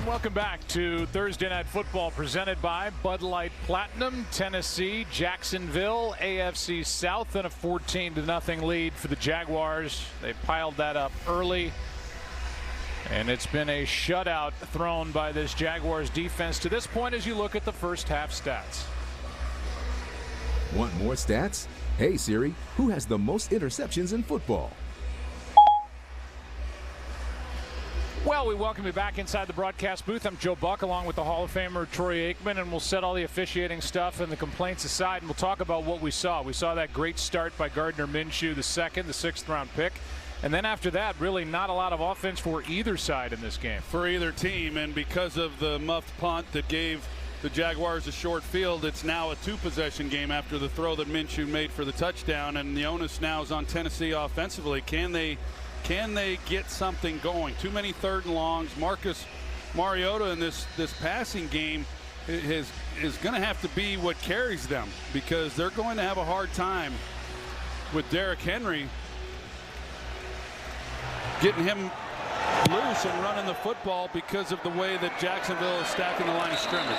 Welcome back to Thursday Night Football presented by Bud Light Platinum. Tennessee, Jacksonville, AFC South, and a 14-0 lead for the Jaguars. They piled that up early, and it's been a shutout thrown by this Jaguars defense to this point as you look at the first half stats. Want more stats? Hey Siri, who has the most interceptions in football? Well, we welcome you back inside the broadcast booth. I'm Joe Buck along with the Hall of Famer Troy Aikman, and we'll set all the officiating stuff and the complaints aside, and we'll talk about what we saw. We saw that great start by Gardner Minshew, the sixth-round pick. And then after that, really not a lot of offense for either side in this game. For either team, and because of the muffed punt that gave the Jaguars a short field, it's now a two-possession game after the throw that Minshew made for the touchdown, and the onus now is on Tennessee offensively. Can they get something going? Too many third and longs. Marcus Mariota in this passing game is going to have to be what carries them, because they're going to have a hard time with Derrick Henry getting him loose and running the football because of the way that Jacksonville is stacking the line of scrimmage.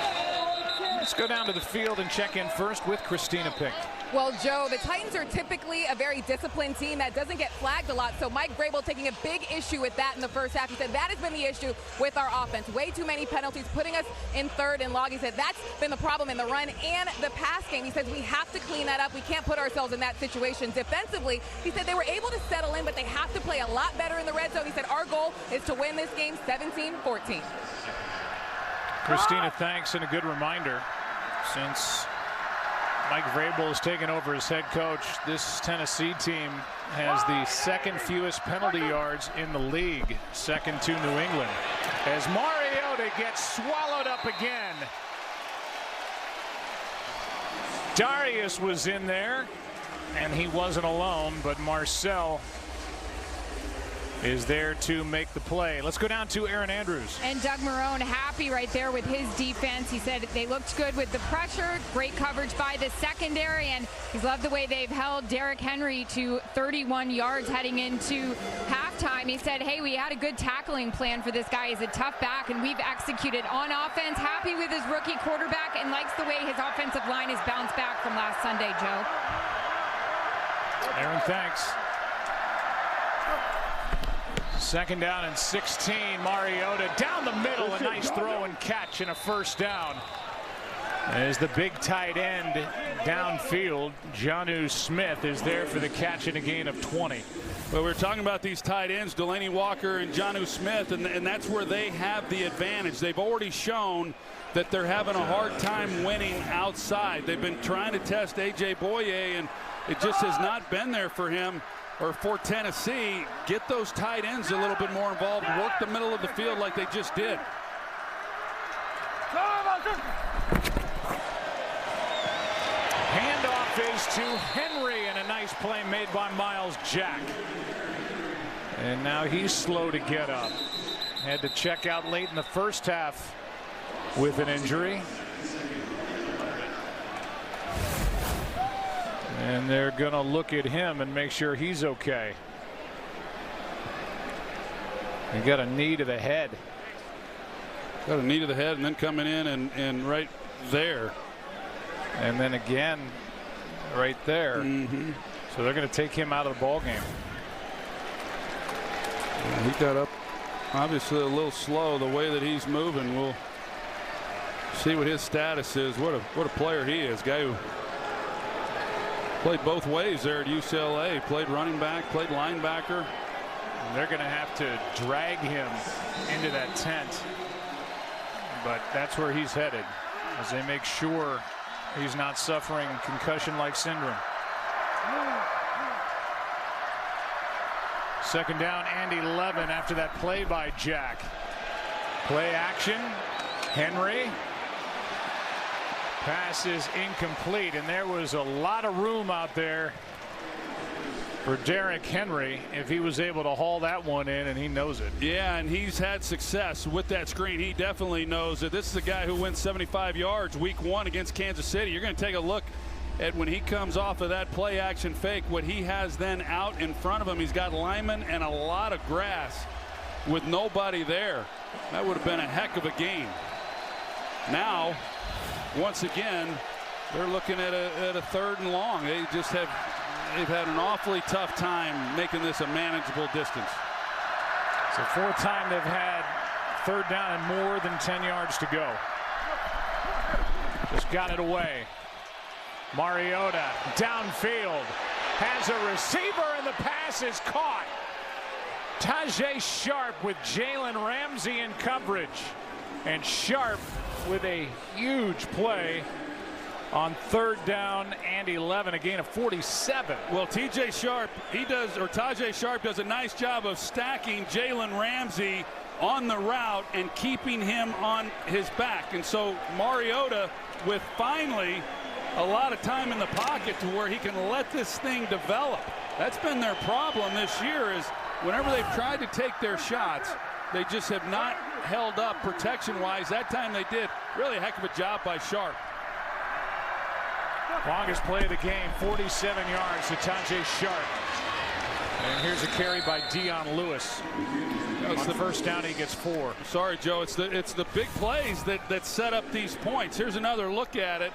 Let's go down to the field and check in first with Christina Pink. Well, Joe, the Titans are typically a very disciplined team that doesn't get flagged a lot, so Mike Vrabel taking a big issue with that in the first half. He said that has been the issue with our offense. Way too many penalties, putting us in third and long. He said that's been the problem in the run and the pass game. He says we have to clean that up. We can't put ourselves in that situation. Defensively, he said they were able to settle in, but they have to play a lot better in the red zone. He said our goal is to win this game 17-14. Christina, thanks, and a good reminder. Since Mike Vrabel has taken over as head coach, this Tennessee team has the second fewest penalty yards in the league, second to New England. As Mariota gets swallowed up again. Darius was in there, and he wasn't alone, but Marcel is there to make the play. Let's go down to Erin Andrews. And Doug Marrone happy right there with his defense. He said they looked good with the pressure, great coverage by the secondary, and he's loved the way they've held Derrick Henry to 31 yards heading into halftime. He said, hey, we had a good tackling plan for this guy. He's a tough back, and we've executed on offense. Happy with his rookie quarterback and likes the way his offensive line has bounced back from last Sunday, Joe. Erin, thanks. Second down and 16. Mariota down the middle, a nice throw and catch and a first down. As the big tight end downfield, Jonnu Smith is there for the catch and a gain of 20. Well, we're talking about these tight ends, Delaney Walker and Jonnu Smith, and that's where they have the advantage. They've already shown that they're having a hard time winning outside. They've been trying to test A.J. Boye, and it just has not been there for him. Or for Tennessee, get those tight ends a little bit more involved, work the middle of the field like they just did. Handoff is to Henry, and a nice play made by Miles Jack. And now he's slow to get up. Had to check out late in the first half with an injury. And they're going to look at him and make sure he's okay. He got a knee to the head. Got a knee to the head, and then coming in and right there. And then again, right there. So they're going to take him out of the ball game. He got up, obviously a little slow the way that he's moving. We'll see what his status is. What a player he is. Guy who played both ways there at UCLA. Played running back, played linebacker. And they're going to have to drag him into that tent. But that's where he's headed, as they make sure he's not suffering concussion-like syndrome. Second down and 11 after that play by Jack. Play action. Henry. Pass is incomplete, and there was a lot of room out there for Derrick Henry if he was able to haul that one in, and he knows it. Yeah, and he's had success with that screen. He definitely knows that this is a guy who wins 75 yards week 1 against Kansas City. You're going to take a look at when he comes off of that play action fake, what he has then out in front of him. He's got linemen and a lot of grass. with nobody there. That would have been a heck of a game. Now, once again, they're looking at a 3rd and long. They've had an awfully tough time making this a manageable distance. It's the 4th time they've had 3rd down and more than 10 yards to go. Just got it away. Mariota downfield has a receiver, and the pass is caught. Tajae Sharpe with Jalen Ramsey in coverage, and Sharpe with a huge play on 3rd down and 11, a gain of 47. Well, Tajae Sharpe does a nice job of stacking Jalen Ramsey on the route and keeping him on his back. And so Mariota, with finally a lot of time in the pocket to where he can let this thing develop. That's been their problem this year, is whenever they've tried to take their shots, they just have not held up protection-wise. That time they did. Really a heck of a job by Sharpe. Longest play of the game, 47 yards to Tajae Sharpe. And here's a carry by Dion Lewis. It's the 1st down, he gets 4. Sorry, Joe, it's the big plays that set up these points. Here's another look at it.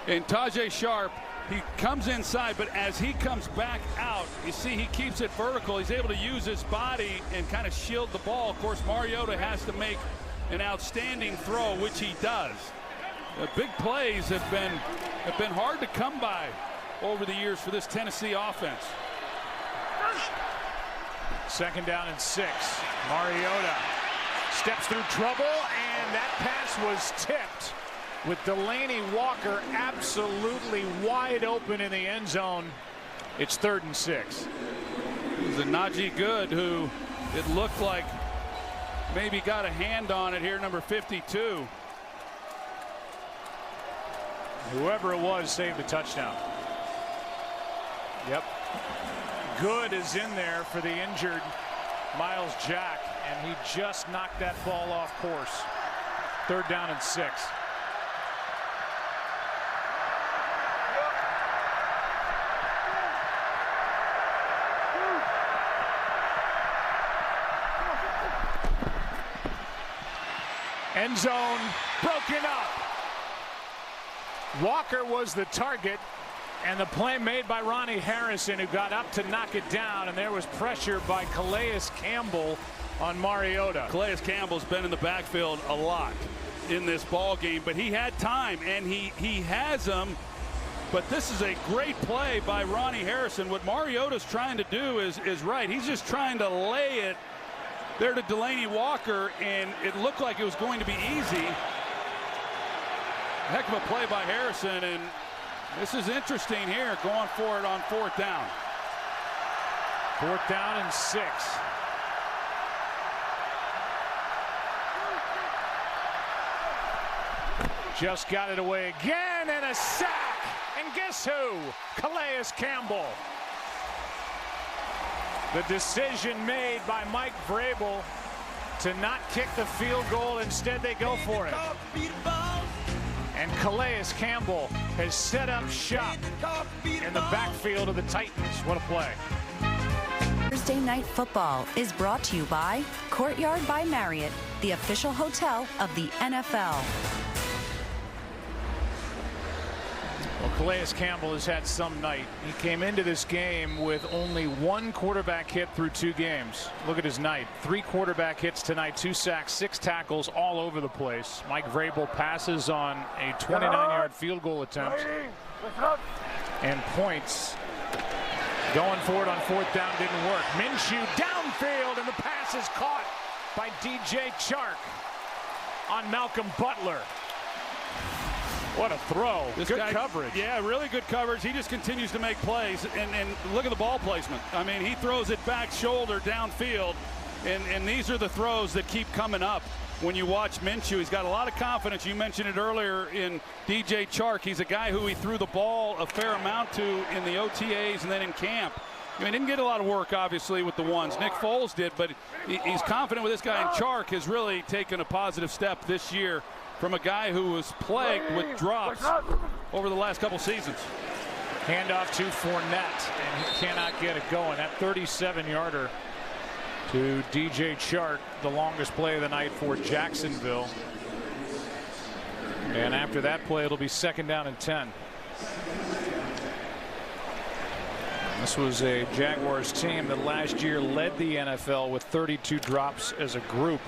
And Tajae Sharpe, he comes inside, but as he comes back out, you see he keeps it vertical. He's able to use his body and kind of shield the ball. Of course, Mariota has to make an outstanding throw, which he does. The big plays have been hard to come by over the years for this Tennessee offense. 2nd down and 6. Mariota steps through trouble, and that pass was tipped with Delanie Walker absolutely wide open in the end zone. It's 3rd and 6. It was a Najee Good who it looked like maybe got a hand on it here, number 52. Whoever it was saved the touchdown. Yep. Good is in there for the injured Miles Jack, and he just knocked that ball off course. 3rd down and 6. End zone broken up. Walker was the target, and the play made by Ronnie Harrison, who got up to knock it down, and there was pressure by Calais Campbell on Mariota. Calais Campbell's been in the backfield a lot in this ball game, but he had time, and he has them. But this is a great play by Ronnie Harrison. What Mariota's trying to do is right. He's just trying to lay it there to Delanie Walker, and it looked like it was going to be easy. Heck of a play by Harrison, and this is interesting here, going for it on 4th down. 4th down and 6. Just got it away again, and a sack. And guess who? Calais Campbell. The decision made by Mike Vrabel to not kick the field goal. Instead, they go for it. And Calais Campbell has set up shop in the backfield of the Titans. What a play. Thursday Night Football is brought to you by Courtyard by Marriott, the official hotel of the NFL. Well, Calais Campbell has had some night. He came into this game with only 1 quarterback hit through 2 games. Look at his night. 3 quarterback hits tonight, 2 sacks, 6 tackles all over the place. Mike Vrabel passes on a 29-yard field goal attempt. And points. Going for it on 4th down didn't work. Minshew downfield, and the pass is caught by DJ Chark on Malcolm Butler. What a throw. Good coverage. Yeah, really good coverage. He just continues to make plays, and look at the ball placement. I mean, he throws it back shoulder downfield, and these are the throws that keep coming up when you watch Minshew. He's got a lot of confidence. You mentioned it earlier in DJ Chark. He's a guy who he threw the ball a fair amount to in the OTAs and then in camp. I mean, didn't get a lot of work, obviously, with the ones. Nick Foles did, but he's confident with this guy, and Chark has really taken a positive step this year from a guy who was plagued with drops over the last couple seasons. Handoff to Fournette, and he cannot get it going. That 37-yarder to DJ Chark, the longest play of the night for Jacksonville. And after that play, it'll be 2nd down and 10. This was a Jaguars team that last year led the NFL with 32 drops as a group.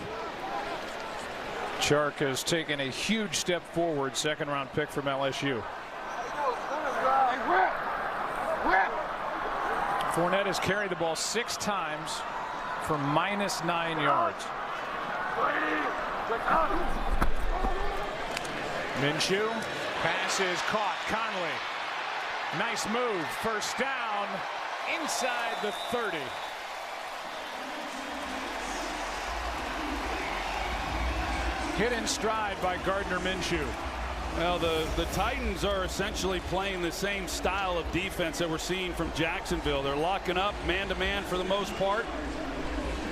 Chark has taken a huge step forward, 2nd-round pick from LSU. Fournette has carried the ball 6 times for -9 yards. Minshew, pass is caught. Conley, nice move, 1st down inside the 30. Hit in stride by Gardner Minshew. Well, the Titans are essentially playing the same style of defense that we're seeing from Jacksonville. They're locking up man-to-man for the most part.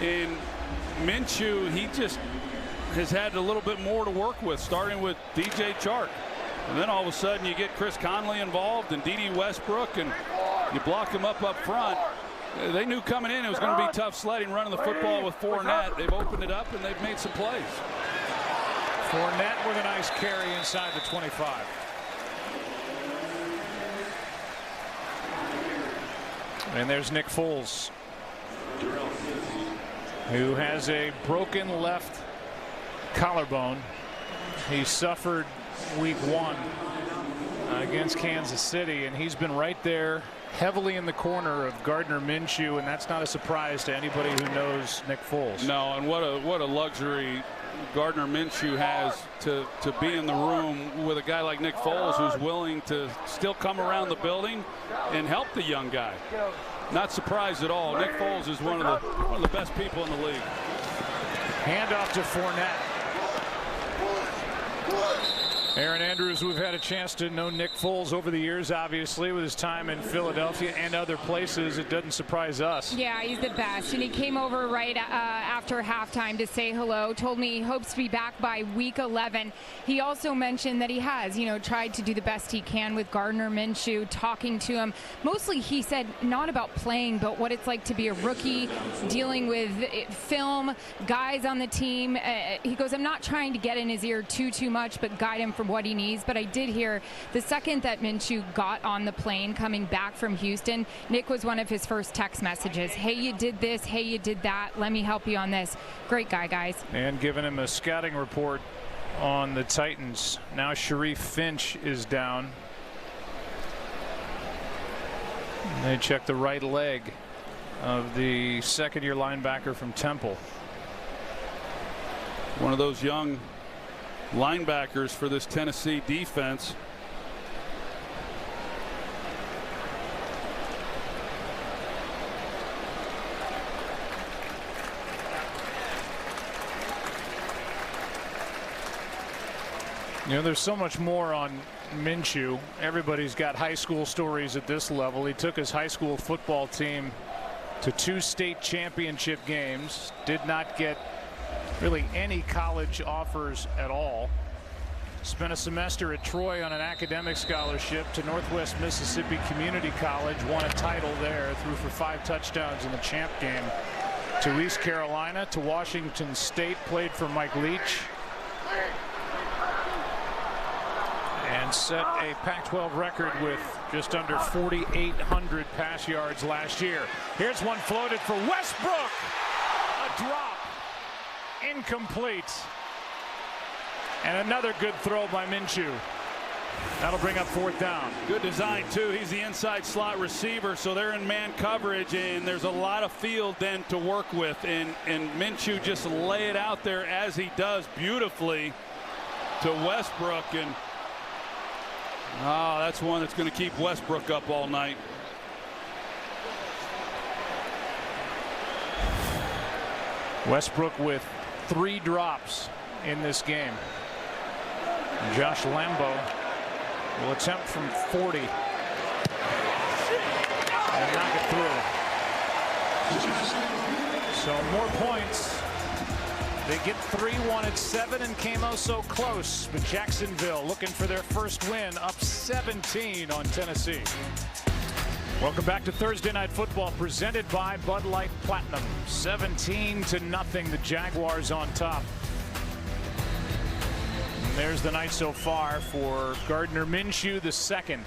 And Minshew, he just has had a little bit more to work with, starting with DJ Chark. And then all of a sudden you get Chris Conley involved and Dede Westbrook, and you block him up front. They knew coming in it was going to be tough sledding running the football with Fournette. They've opened it up and they've made some plays. Fournette with a nice carry inside the 25. And there's Nick Foles, who has a broken left collarbone. He suffered week 1 against Kansas City, and he's been right there heavily in the corner of Gardner Minshew, and that's not a surprise to anybody who knows Nick Foles. No, and what a luxury Gardner Minshew has to be in the room with a guy like Nick Foles, who's willing to still come around the building and help the young guy. Not surprised at all. Nick Foles is one of the best people in the league. Handoff to Fournette. Aaron Andrews, we've had a chance to know Nick Foles over the years, obviously, with his time in Philadelphia and other places. It doesn't surprise us. Yeah, he's the best. And he came over right after halftime to say hello, told me he hopes to be back by week 11. He also mentioned that he has, tried to do the best he can with Gardner Minshew, talking to him. Mostly, he said, not about playing, but what it's like to be a rookie, dealing with film, guys on the team. He goes, I'm not trying to get in his ear too much, but guide him for what he needs. But I did hear the second that Minshew got on the plane coming back from Houston, Nick was one of his first text messages. Hey, you did this. Hey, you did that. Let me help you on this. Great guy, guys. And giving him a scouting report on the Titans. Now Sharif Finch is down. And they check the right leg of the 2nd-year linebacker from Temple. One of those young linebackers for this Tennessee defense. There's so much more on Minshew. Everybody's got high school stories at this level. He took his high school football team to 2 state championship games, did not get really any college offers at all. Spent a semester at Troy on an academic scholarship to Northwest Mississippi Community College, won a title there, threw for 5 touchdowns in the champ game. To East Carolina, to Washington State, played for Mike Leach, and set a Pac-12 record with just under 4,800 pass yards last year. Here's one floated for Westbrook. A drop. Incomplete. And another good throw by Minshew. That'll bring up 4th down. Good design, too. He's the inside slot receiver, so they're in man coverage, and there's a lot of field then to work with. And Minshew just lay it out there as he does beautifully to Westbrook. And that's one that's going to keep Westbrook up all night. Westbrook with 3 drops in this game. Josh Lambo will attempt from 40 and knock it through. So more points. They get 3, wanted 7, and came oh so close. But Jacksonville looking for their first win, up 17 on Tennessee. Welcome back to Thursday Night Football, presented by Bud Light Platinum. 17-0, the Jaguars on top. And there's the night so far for Gardner Minshew II.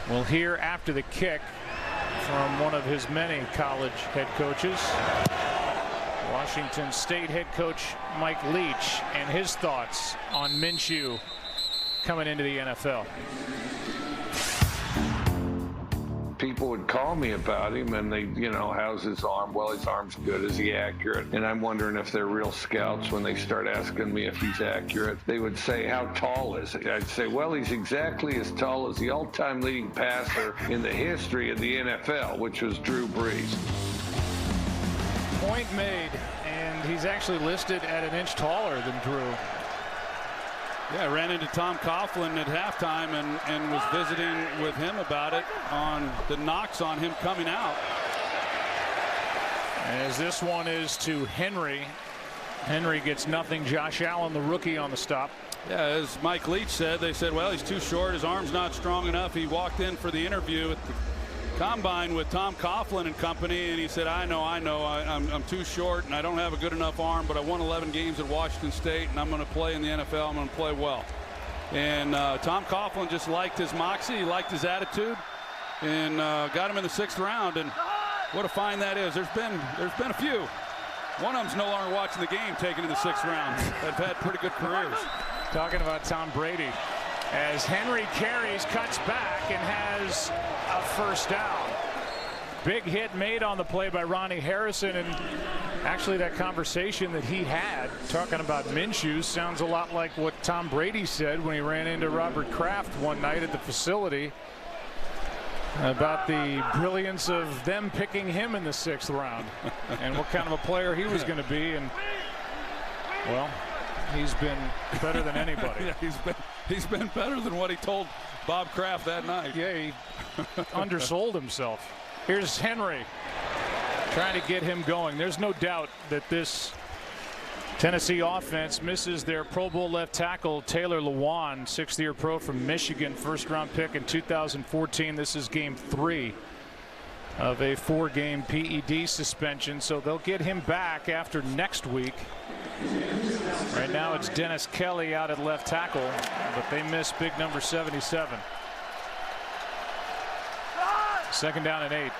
We'll hear after the kick from one of his many college head coaches, Washington State head coach Mike Leach, and his thoughts on Minshew coming into the NFL. People would call me about him and they, how's his arm? Well, his arm's good. Is he accurate? And I'm wondering if they're real scouts when they start asking me if he's accurate. They would say, how tall is he? I'd say, well, he's exactly as tall as the all-time leading passer in the history of the NFL, which was Drew Brees. Point made, and he's actually listed at an inch taller than Drew. Yeah, I ran into Tom Coughlin at halftime and was visiting with him about it on the knocks on him coming out. As this one is to Henry. Henry gets nothing. Josh Allen, the rookie, on the stop. Yeah, as Mike Leach said, they said, well, he's too short. His arm's not strong enough. He walked in for the interview at the combine with Tom Coughlin and company, and he said, I know, I'm too short and I don't have a good enough arm, but I won 11 games at Washington State and I'm going to play in the NFL. I'm going to play well. And Tom Coughlin just liked his moxie, he liked his attitude, and got him in the 6th round. And what a find that is. There's been a few. One of them's no longer watching the game, taken in the 6th round. They've had pretty good careers. Talking about Tom Brady, as Henry carries, cuts back, and has a first down. Big hit made on the play by Ronnie Harrison, and actually that conversation that he had talking about Minshew sounds a lot like what Tom Brady said when he ran into Robert Kraft one night at the facility about the brilliance of them picking him in the 6th round and what kind of a player he was going to be. And well, he's been better than anybody. Yeah, he's been better than what he told Bob Kraft that night. Yeah, he undersold himself. Here's Henry trying to get him going. There's no doubt that this Tennessee offense misses their Pro Bowl left tackle Taylor Lewan, 6th-year pro from Michigan, 1st-round pick in 2014. This is game 3 of a 4-game PED suspension, so they'll get him back after next week. Right now it's Dennis Kelly out at left tackle, but they miss big number 77. 2nd down and 8.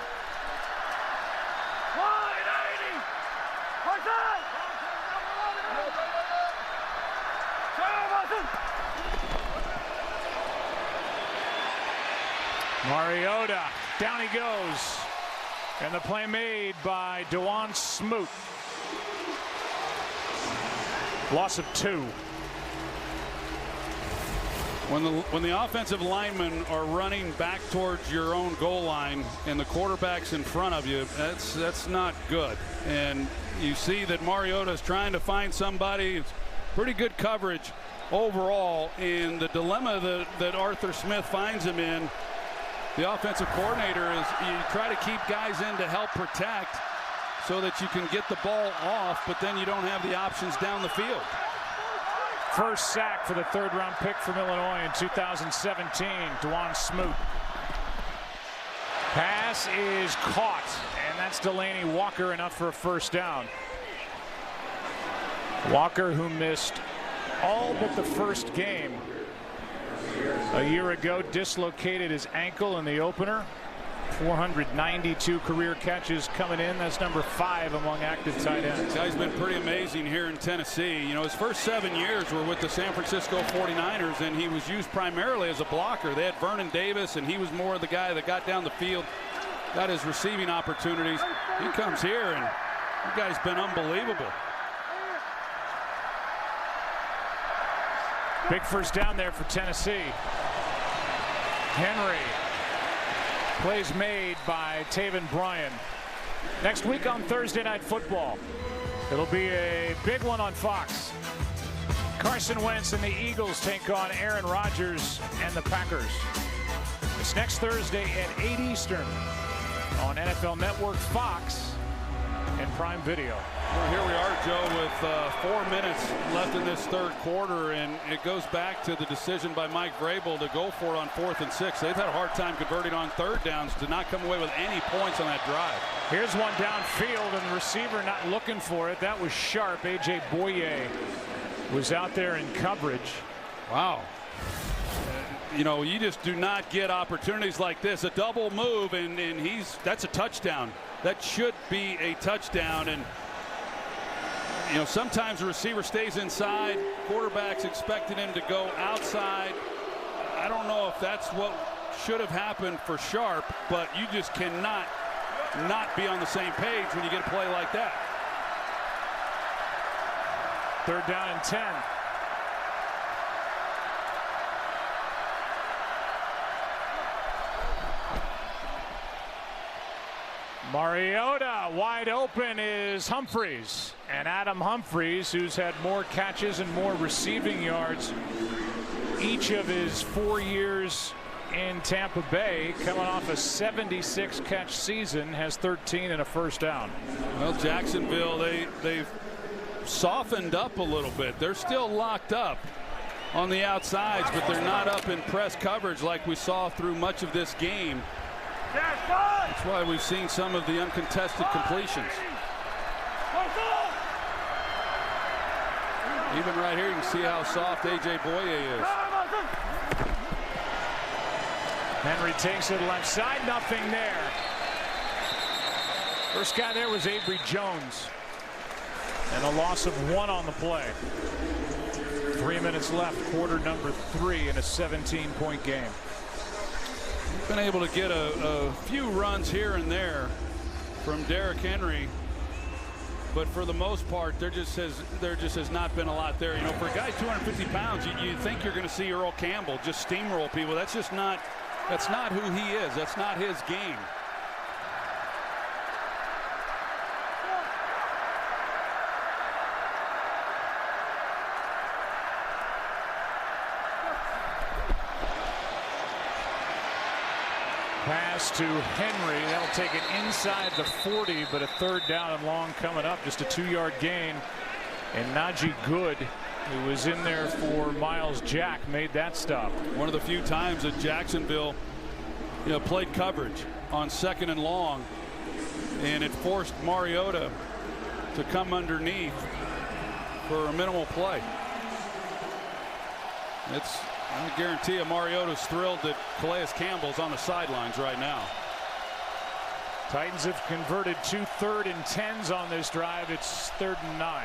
Mariota, down he goes, and the play made by Dewan Smoot. Loss of 2. When the offensive linemen are running back towards your own goal line and the quarterback's in front of you, that's not good. And you see that Mariota is trying to find somebody. It's pretty good coverage overall. And the dilemma that Arthur Smith finds him in, the offensive coordinator, is you try to keep guys in to help protect so that you can get the ball off, but then you don't have the options down the field. First sack for the 3rd-round pick from Illinois in 2017, Dewan Smoot. Pass is caught, and that's Delanie Walker, enough for a first down. Walker, who missed all but the first game a year ago, dislocated his ankle in the opener. 492 career catches coming in. That's number 5 among active tight ends. This guy's been pretty amazing here in Tennessee. You know, his first 7 years were with the San Francisco 49ers, and he was used primarily as a blocker. They had Vernon Davis, and he was more the guy that got down the field, got his receiving opportunities. He comes here, and the guy's been unbelievable. Big first down there for Tennessee. Henry. Plays made by Taven Bryan. Next week on Thursday Night Football, it'll be a big one on Fox. Carson Wentz and the Eagles take on Aaron Rodgers and the Packers. It's next Thursday at 8 Eastern on NFL Network, Fox, and Prime Video. Well, here we are, Joe, with 4 minutes left in this third quarter, and it goes back to the decision by Mike Vrabel to go for it on 4th and 6. They've had a hard time converting on third downs to not come away with any points on that drive. Here's one downfield, and the receiver not looking for it. That was sharp. A.J. Boye was out there in coverage. Wow. You know, you just do not get opportunities like this. A double move, and that's a touchdown. That should be a touchdown. And you know, sometimes the receiver stays inside. Quarterback's expecting him to go outside. I don't know if that's what should have happened for Sharp, but you just cannot not be on the same page when you get a play like that. 3rd down and 10. Mariota wide open is Humphries, and Adam Humphries, who's had more catches and more receiving yards each of his 4 years in Tampa Bay, coming off a 76 catch season, has 13 and a first down. Well, Jacksonville, they've softened up a little bit. They're still locked up on the outsides, but they're not up in press coverage like we saw through much of this game. That's why we've seen some of the uncontested completions. Even right here, you can see how soft A.J. Boye is. Henry takes it left side, nothing there. First guy there was Avery Jones. And a loss of 1 on the play. 3 minutes left, quarter number 3 in a 17-point game. Been able to get a few runs here and there from Derrick Henry, but for the most part, there just has not been a lot there. You know, for a guy 250 pounds, you think you're going to see Earl Campbell just steamroll people. That's just not. That's not who he is. That's not his game. Pass to Henry. That'll take it inside the 40, but a 3rd down and long coming up. Just a 2-yard gain. And Najee Good, who was in there for Miles Jack, made that stop. One of the few times that Jacksonville, you know, played coverage on 2nd and long, and it forced Mariota to come underneath for a minimal play. I guarantee you Mariota's thrilled that Calais Campbell's on the sidelines right now. Titans have converted 2 3rd and 10s on this drive. It's 3rd and 9.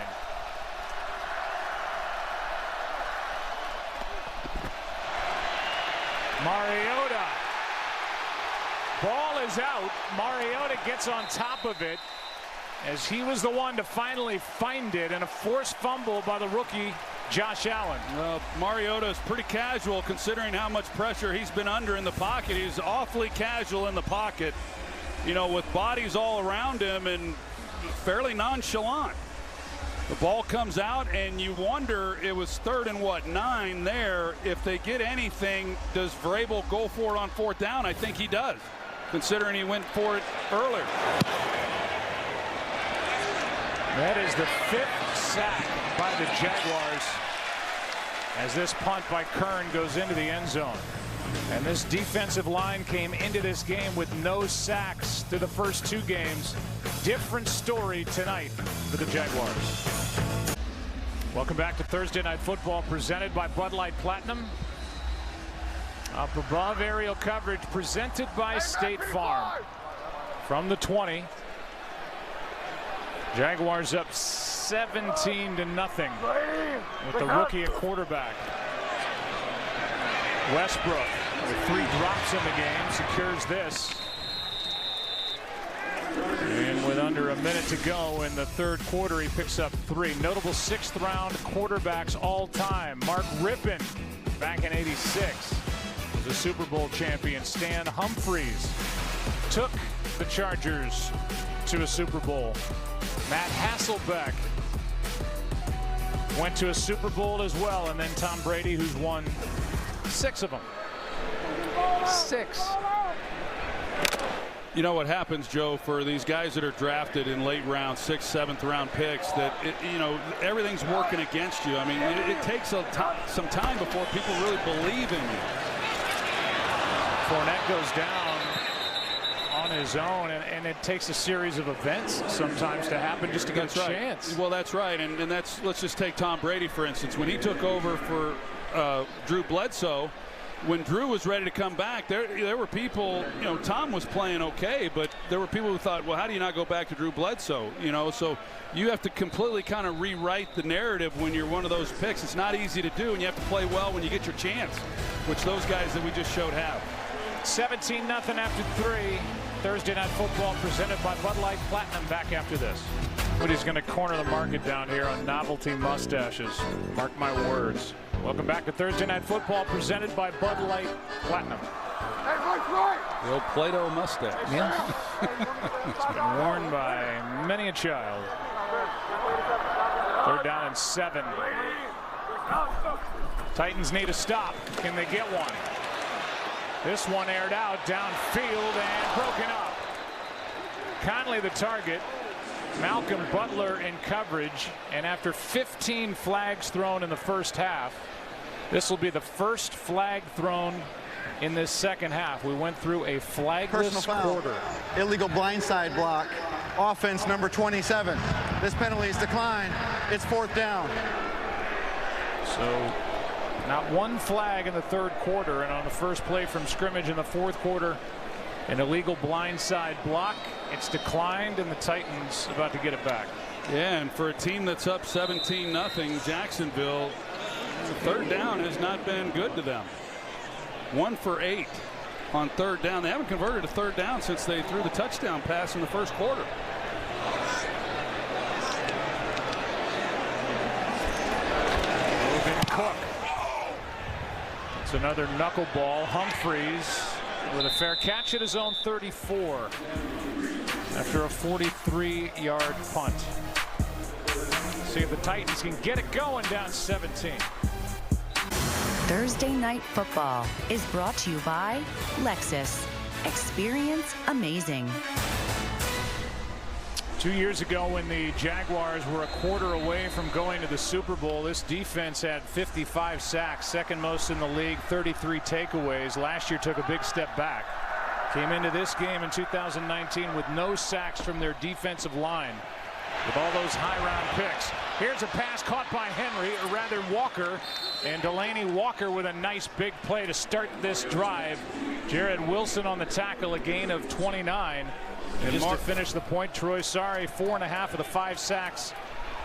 Mariota. Ball is out. Mariota gets on top of it as he was the one to finally find it, and a forced fumble by the rookie Josh Allen. Well, Mariota is pretty casual considering how much pressure he's been under in the pocket. He's awfully casual in the pocket, you know, with bodies all around him, and fairly nonchalant. The ball comes out, and you wonder, it was 3rd and 9 there. If they get anything, does Vrabel go for it on 4th down? I think he does, considering he went for it earlier. That is the 5th sack by the Jaguars as this punt by Kern goes into the end zone. And this defensive line came into this game with no sacks through the first 2 games. Different story tonight for the Jaguars. Welcome back to Thursday Night Football, presented by Bud Light Platinum. Up above, aerial coverage presented by State Farm. From the 20. Jaguars up 17-0 with the rookie at quarterback. Westbrook with 3 drops in the game secures this. And with under a minute to go in the 3rd quarter, he picks up 3. Notable 6th round quarterbacks all time. Mark Rippon back in '86 was a Super Bowl champion. Stan Humphries took the Chargers to a Super Bowl. Matt Hasselbeck went to a Super Bowl as well, and then Tom Brady, who's won 6 of them. 6. You know what happens, Joe, for these guys that are drafted in late round, 6th, 7th round picks, that everything's working against you. I mean, it takes some time before people really believe in you. Fournette goes down on his own, and it takes a series of events sometimes to happen just to get a chance. Well, that's right, and let's just take Tom Brady, for instance. When he took over for Drew Bledsoe, when Drew was ready to come back, there were people, Tom was playing okay, but there were people who thought, well, how do you not go back to Drew Bledsoe? So you have to completely kind of rewrite the narrative when you're one of those picks. It's not easy to do, and you have to play well when you get your chance, which those guys that we just showed have. 17-0 after 3. Thursday Night Football presented by Bud Light Platinum. Back after this. Woody's going to corner the market down here on novelty mustaches. Mark my words. Welcome back to Thursday Night Football presented by Bud Light Platinum. The old Play-Doh mustache. Yeah. It's been worn by many a child. 3rd down and 7. Titans need a stop. Can they get one? This one aired out downfield and broken up. Conley the target. Malcolm Butler in coverage, and after 15 flags thrown in the first half, this will be the first flag thrown in this second half. We went through a flagless quarter. Illegal blindside block. Offense number 27. This penalty is declined. It's 4th down. So not one flag in the 3rd quarter, and on the first play from scrimmage in the 4th quarter, an illegal blindside block. It's declined, and the Titans about to get it back. Yeah, and for a team that's up 17-0, Jacksonville, 3rd down has not been good to them. 1 for 8 on 3rd down. They haven't converted a 3rd down since they threw the touchdown pass in the first quarter. Moving Cook. It's another knuckleball. Humphreys with a fair catch at his own 34 after a 43-yard punt. See if the Titans can get it going down 17. Thursday Night Football is brought to you by Lexus. Experience amazing. 2 years ago, when the Jaguars were a quarter away from going to the Super Bowl, this defense had 55 sacks, second most in the league, 33 takeaways. Last year took a big step back. Came into this game in 2019 with no sacks from their defensive line. With all those high-round picks. Here's a pass caught by Henry, or rather Walker. And Delaney Walker with a nice big play to start this drive. Jared Wilson on the tackle, a gain of 29. And just to finish the point, Troy, 4.5 of the 5 sacks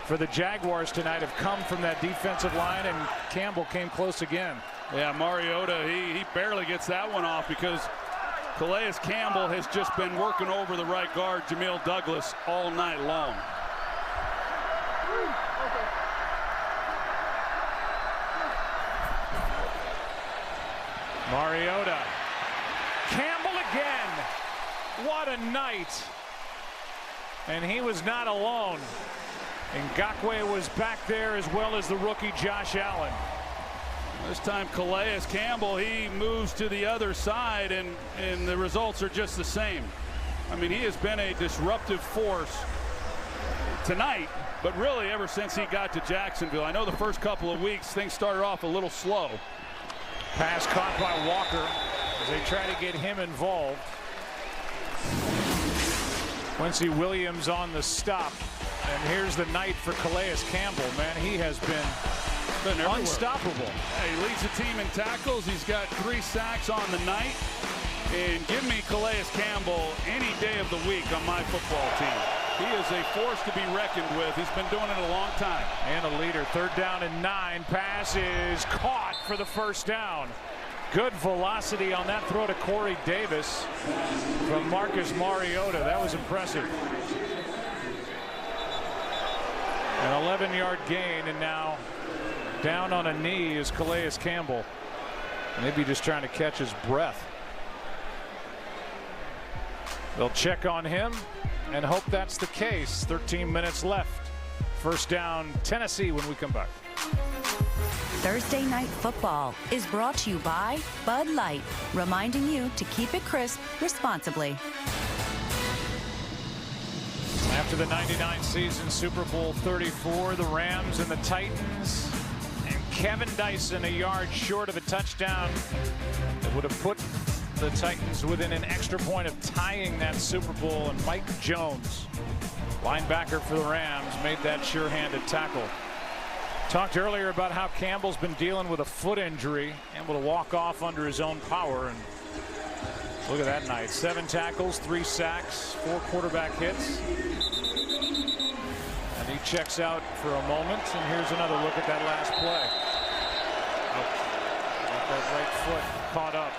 for the Jaguars tonight have come from that defensive line, and Campbell came close again. Yeah, Mariota, he barely gets that one off because Calais Campbell has just been working over the right guard, Jamil Douglas, all night long. Mariota. Campbell again. What a night. And he was not alone. Ngakoue was back there, as well as the rookie Josh Allen. This time Calais Campbell, he moves to the other side, and the results are just the same. I mean, he has been a disruptive force tonight, but really ever since he got to Jacksonville. I know the first couple of weeks things started off a little slow. Pass caught by Walker as they try to get him involved. Quincy Williams on the stop, and here's the night for Calais Campbell. Man, he has been unstoppable. He leads the team in tackles. He's got 3 sacks on the night. And give me Calais Campbell any day of the week on my football team. He is a force to be reckoned with. He's been doing it a long time. And a leader. 3rd down and 9. Pass is caught for the first down. Good velocity on that throw to Corey Davis from Marcus Mariota. That was impressive. An 11-yard gain, and now down on a knee is Calais Campbell. Maybe just trying to catch his breath. They'll check on him and hope that's the case. 13 minutes left. First down, Tennessee, when we come back. Thursday Night Football is brought to you by Bud Light, reminding you to keep it crisp responsibly. to the 99 season, Super Bowl 34, the Rams and the Titans. And Kevin Dyson a yard short of a touchdown that would have put the Titans within an extra point of tying that Super Bowl. And Mike Jones, linebacker for the Rams, made that sure-handed tackle. Talked earlier about how Campbell's been dealing with a foot injury, able to walk off under his own power. And look at that night. 7 tackles, 3 sacks, 4 quarterback hits. And he checks out for a moment. And here's another look at that last play. Got that right foot caught up.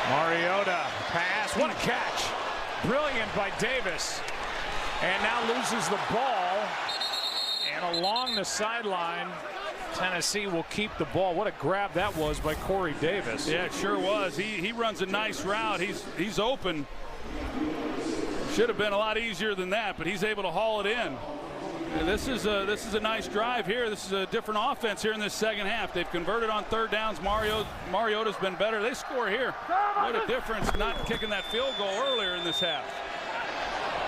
Mariota pass. What a catch. Brilliant by Davis. And now loses the ball. And along the sideline, Tennessee will keep the ball. What a grab that was by Corey Davis. Yeah, it sure was. He runs a nice route. He's open. Should have been a lot easier than that, but he's able to haul it in. And this is a nice drive here. This is a different offense here in this second half. They've converted on third downs. Mariota's been better. They score here. What a difference not kicking that field goal earlier in this half.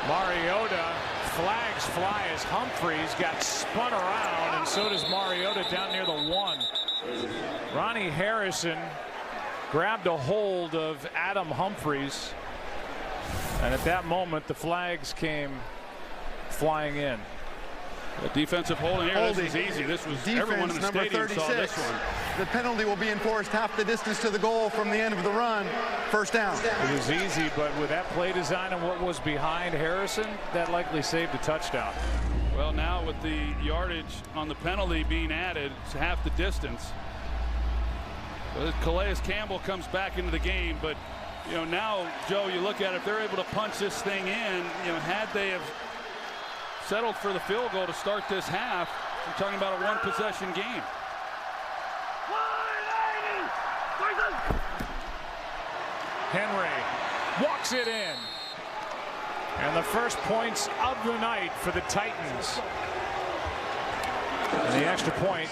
Mariota, flags fly as Humphreys got spun around, and so does Mariota down near the 1. Ronnie Harrison grabbed a hold of Adam Humphreys, and at that moment the flags came flying in. A defensive holding here. This was easy. This was everyone in the stadium 36. saw this one. The penalty will be enforced half the distance to the goal from the end of the run. First down. It was easy, but with that play design and what was behind Harrison, that likely saved a touchdown. Well, now with the yardage on the penalty being added, it's half the distance. Well, Calais Campbell comes back into the game, but now, Joe, you look at it, if they're able to punch this thing in, had they have settled for the field goal to start this half, we're talking about a 1-possession game. Henry walks it in. And the first points of the night for the Titans. And the extra point,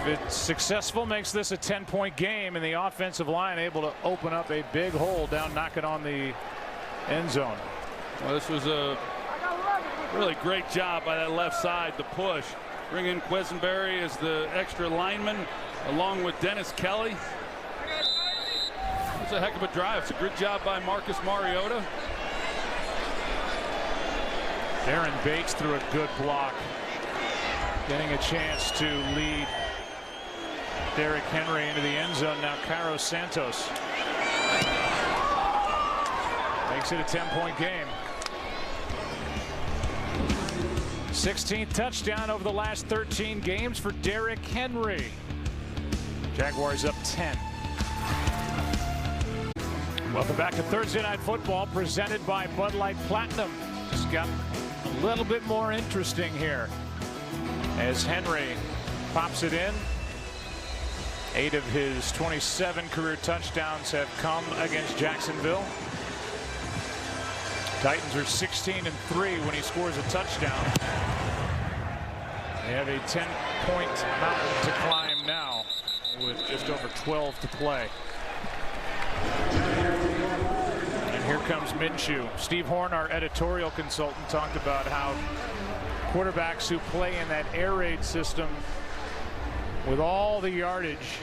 if it's successful, makes this a 10-point game, and the offensive line able to open up a big hole down, knocking on the end zone. Well, this was a really great job by that left side to push. Bring in Quisenberry as the extra lineman, along with Dennis Kelly. It's a heck of a drive. It's a good job by Marcus Mariota. Darren Bates threw a good block, getting a chance to lead Derrick Henry into the end zone. Now Cairo Santos makes it a 10-point game. 16th touchdown over the last 13 games for Derrick Henry. Jaguars up 10. Welcome back to Thursday Night Football, presented by Bud Light Platinum. Just got a little bit more interesting here as Henry pops it in. 8 of his 27 career touchdowns have come against Jacksonville. Titans are 16-3 when he scores a touchdown. They have a 10-point mountain to climb now with just over 12 to play. And here comes Minshew. Steve Horn, our editorial consultant, talked about how quarterbacks who play in that air raid system with all the yardage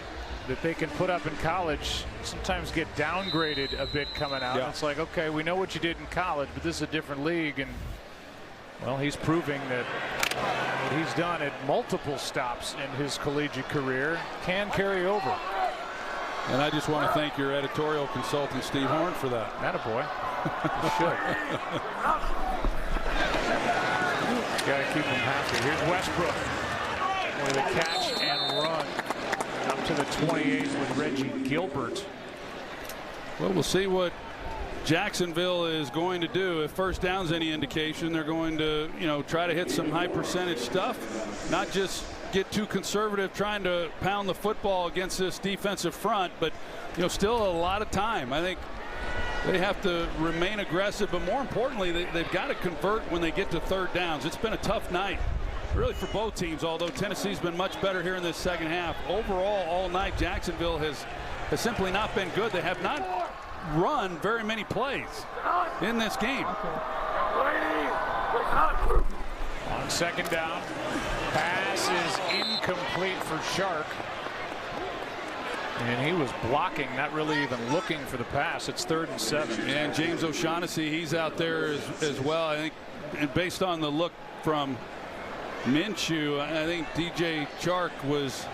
that they can put up in college sometimes get downgraded a bit coming out. Yeah. It's like, okay, we know what you did in college, but this is a different league. And well, he's proving that what he's done at multiple stops in his collegiate career can carry over. And I just want to thank your editorial consultant, Steve Horn, for that. Attaboy. You should. Got to keep him happy. Here's Westbrook with a catch and run up to the 28 with Reggie Gilbert. Well, we'll see what Jacksonville is going to do. If first down's any indication, they're going to, try to hit some high percentage stuff, not just get too conservative trying to pound the football against this defensive front, but still a lot of time. I think they have to remain aggressive, but more importantly, they've got to convert when they get to third downs. It's been a tough night really for both teams, although Tennessee's been much better here in this second half. Overall, all night, Jacksonville has simply not been good. They have not run very many plays in this game. On second down, pass is incomplete for Shark. And he was blocking, not really even looking for the pass. It's 3rd and 7. And James O'Shaughnessy, he's out there as well. I think, and based on the look from Minshew, I think DJ Chark was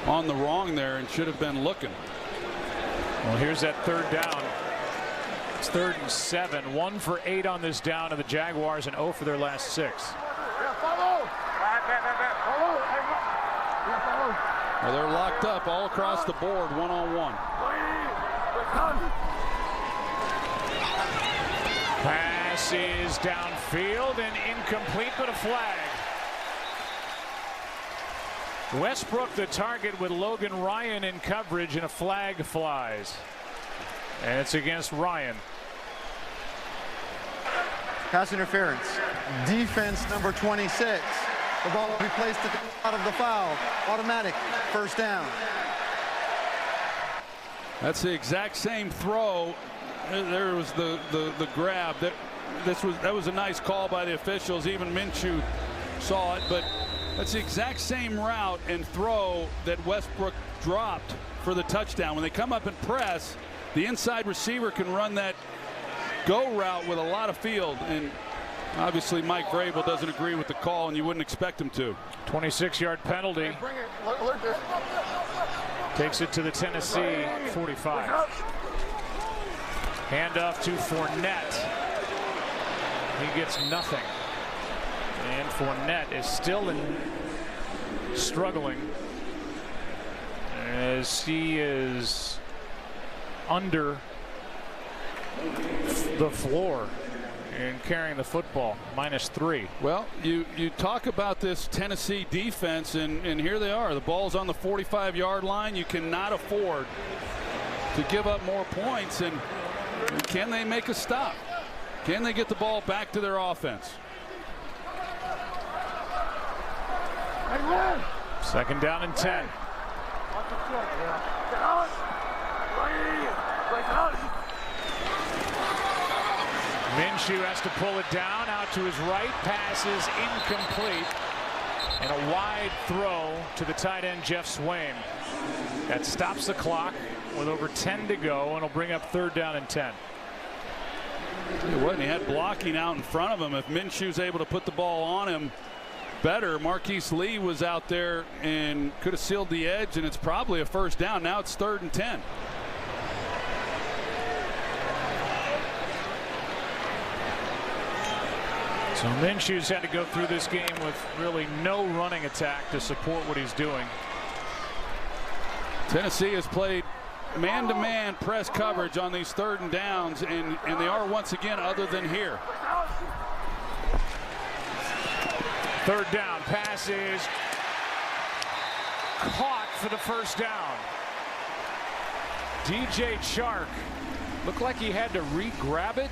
on the wrong there and should have been looking. Well, here's that 3rd down. It's 3rd and 7. 1 for 8 on this down of the Jaguars and 0 for their last 6. Well, they're locked up all across the board, one-on-one. Pass is downfield and incomplete, but a flag. Westbrook the target with Logan Ryan in coverage, and a flag flies. And it's against Ryan. Pass interference. Defense number 26. The ball will be placed out of the foul. Automatic. 1st down. That's the exact same throw. There was the grab. That was a nice call by the officials. Even Minshew saw it, but that's the exact same route and throw that Westbrook dropped for the touchdown. When they come up and press, the inside receiver can run that go route with a lot of field, and obviously Mike Vrabel doesn't agree with the call, and you wouldn't expect him to. 26-yard penalty. Takes it to the Tennessee 45. Handoff to Fournette. He gets nothing. And Fournette is still struggling as he is under the floor and carrying the football. -3. Well, you talk about this Tennessee defense, and here they are. The ball's on the 45-yard line. You cannot afford to give up more points. And can they make a stop? Can they get the ball back to their offense? 2nd down and 10. Minshew has to pull it down, out to his right. Pass is incomplete. And a wide throw to the tight end, Jeff Swaim. That stops the clock with over 10 to go, and it'll bring up 3rd down and 10. He had blocking out in front of him. If Minshew's able to put the ball on him better, Marquise Lee was out there and could have sealed the edge, and it's probably a 1st down. Now it's 3rd and 10. So Minshew's had to go through this game with really no running attack to support what he's doing. Tennessee has played man-to-man press coverage on these 3rd and downs, and they are once again other than here. 3rd down, pass is caught for the 1st down. DJ Chark looked like he had to re-grab it.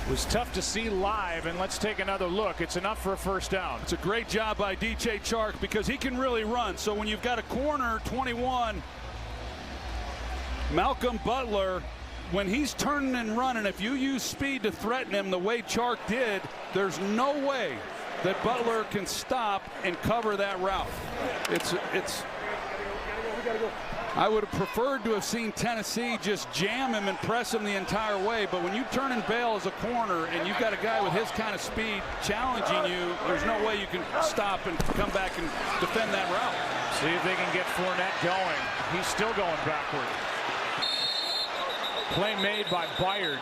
It was tough to see live, and let's take another look. It's enough for a 1st down. It's a great job by DJ Chark because he can really run. So when you've got a corner 21, Malcolm Butler, when he's turning and running, if you use speed to threaten him the way Chark did, there's no way that Butler can stop and cover that route. I would have preferred to have seen Tennessee just jam him and press him the entire way, but when you turn and bail as a corner and you've got a guy with his kind of speed challenging you, there's no way you can stop and come back and defend that route. See if they can get Fournette going. He's still going backward. Play made by Byard.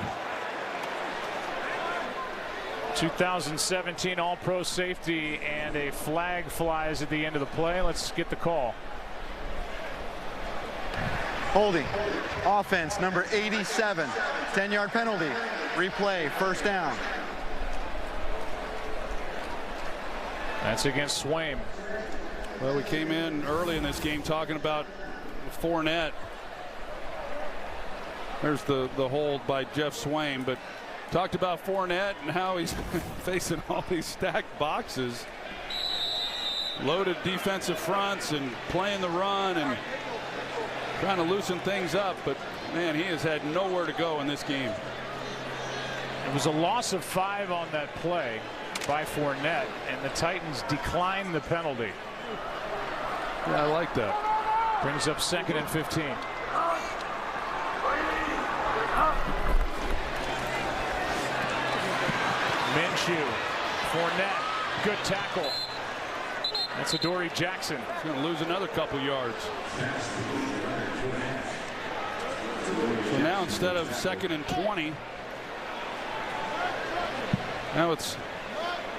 2017 All-Pro safety, and a flag flies at the end of the play. Let's get the call. Holding. Offense number 87. 10-yard penalty. Replay. 1st down. That's against Swaim. Well, we came in early in this game talking about Fournette. There's the hold by Jeff Swaim, but Talked about Fournette and how he's facing all these stacked boxes. Loaded defensive fronts and playing the run and trying to loosen things up. But, man, he has had nowhere to go in this game. It was a loss of 5 on that play by Fournette, and the Titans declined the penalty. Yeah, I like that. Brings up 2nd and 15. Minshew, Fournette, good tackle. That's Adoree Jackson. He's going to lose another couple yards. So now instead of 2nd and 20, now it's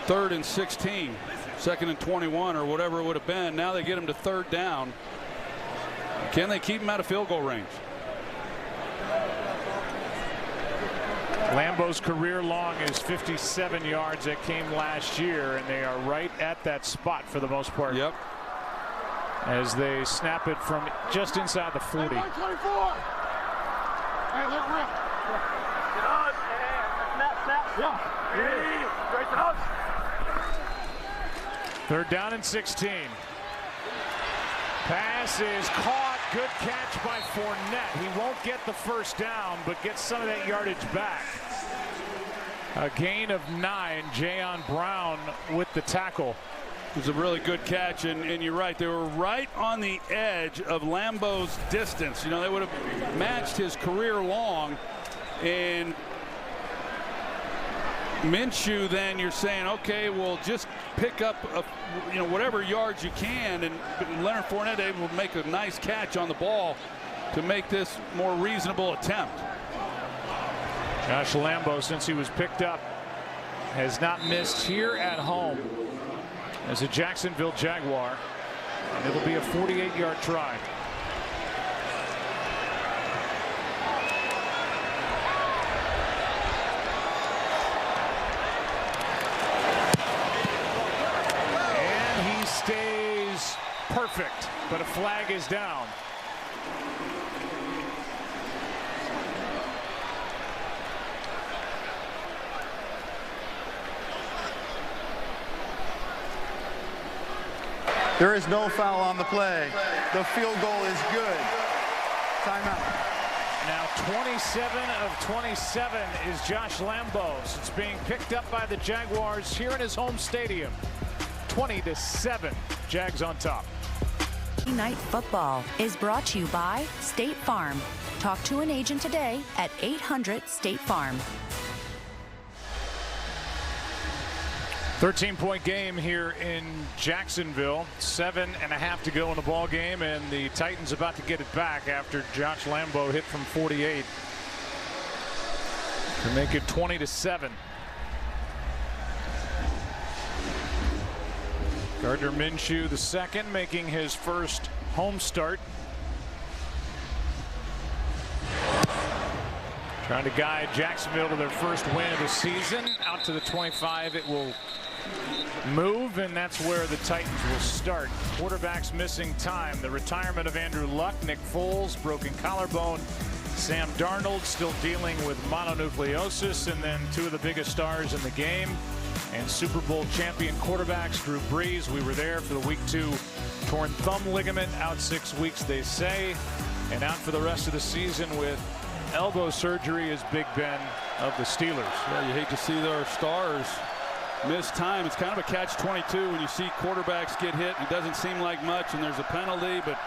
3rd and 16, 2nd and 21 or whatever it would have been. Now they get him to 3rd down. Can they keep him out of field goal range? Lambeau's career long is 57 yards. That came last year, and they are right at that spot for the most part. Yep. As they snap it from just inside the 40. Hey, 24. Hey, look real. Get on. Snap. Yeah. Straight to us. 3rd down and 16. Pass is caught. Good catch by Fournette. He won't get the 1st down, but gets some of that yardage back. A gain of 9. Jayon Brown with the tackle. It was a really good catch, and you're right. They were right on the edge of Lambeau's distance. You know, they would have matched his career long. And Minshew, then you're saying, okay, well, just pick up, whatever yards you can. And Leonard Fournette able to make a nice catch on the ball to make this more reasonable attempt. Josh Lambeau, since he was picked up, has not missed here at home as a Jacksonville Jaguar. And it'll be a 48-yard try. And he stays perfect, but a flag is down. There is no foul on the play. The field goal is good. Timeout. Now 27 of 27 is Josh Lambeau. It's being picked up by the Jaguars here in his home stadium. 20-7. Jags on top. Night Football is brought to you by State Farm. Talk to an agent today at 800-STATE-FARM. 13-point game here in Jacksonville. 7.5 to go in the ball game, and the Titans about to get it back after Josh Lambeau hit from 48 to make it 20-7. Gardner Minshew the second, making his first home start. Trying to guide Jacksonville to their first win of the season. Out to the 25, it will move, and that's where the Titans will start. Quarterbacks missing time. The retirement of Andrew Luck, Nick Foles, broken collarbone. Sam Darnold still dealing with mononucleosis, and then 2 of the biggest stars in the game and Super Bowl champion quarterbacks. Drew Brees, we were there for the week 2 torn thumb ligament, out 6 weeks they say, and out for the rest of the season with elbow surgery is Big Ben of the Steelers. Yeah, you hate to see their stars miss time. It's kind of a catch-22 when you see quarterbacks get hit. It doesn't seem like much, and there's a penalty. But,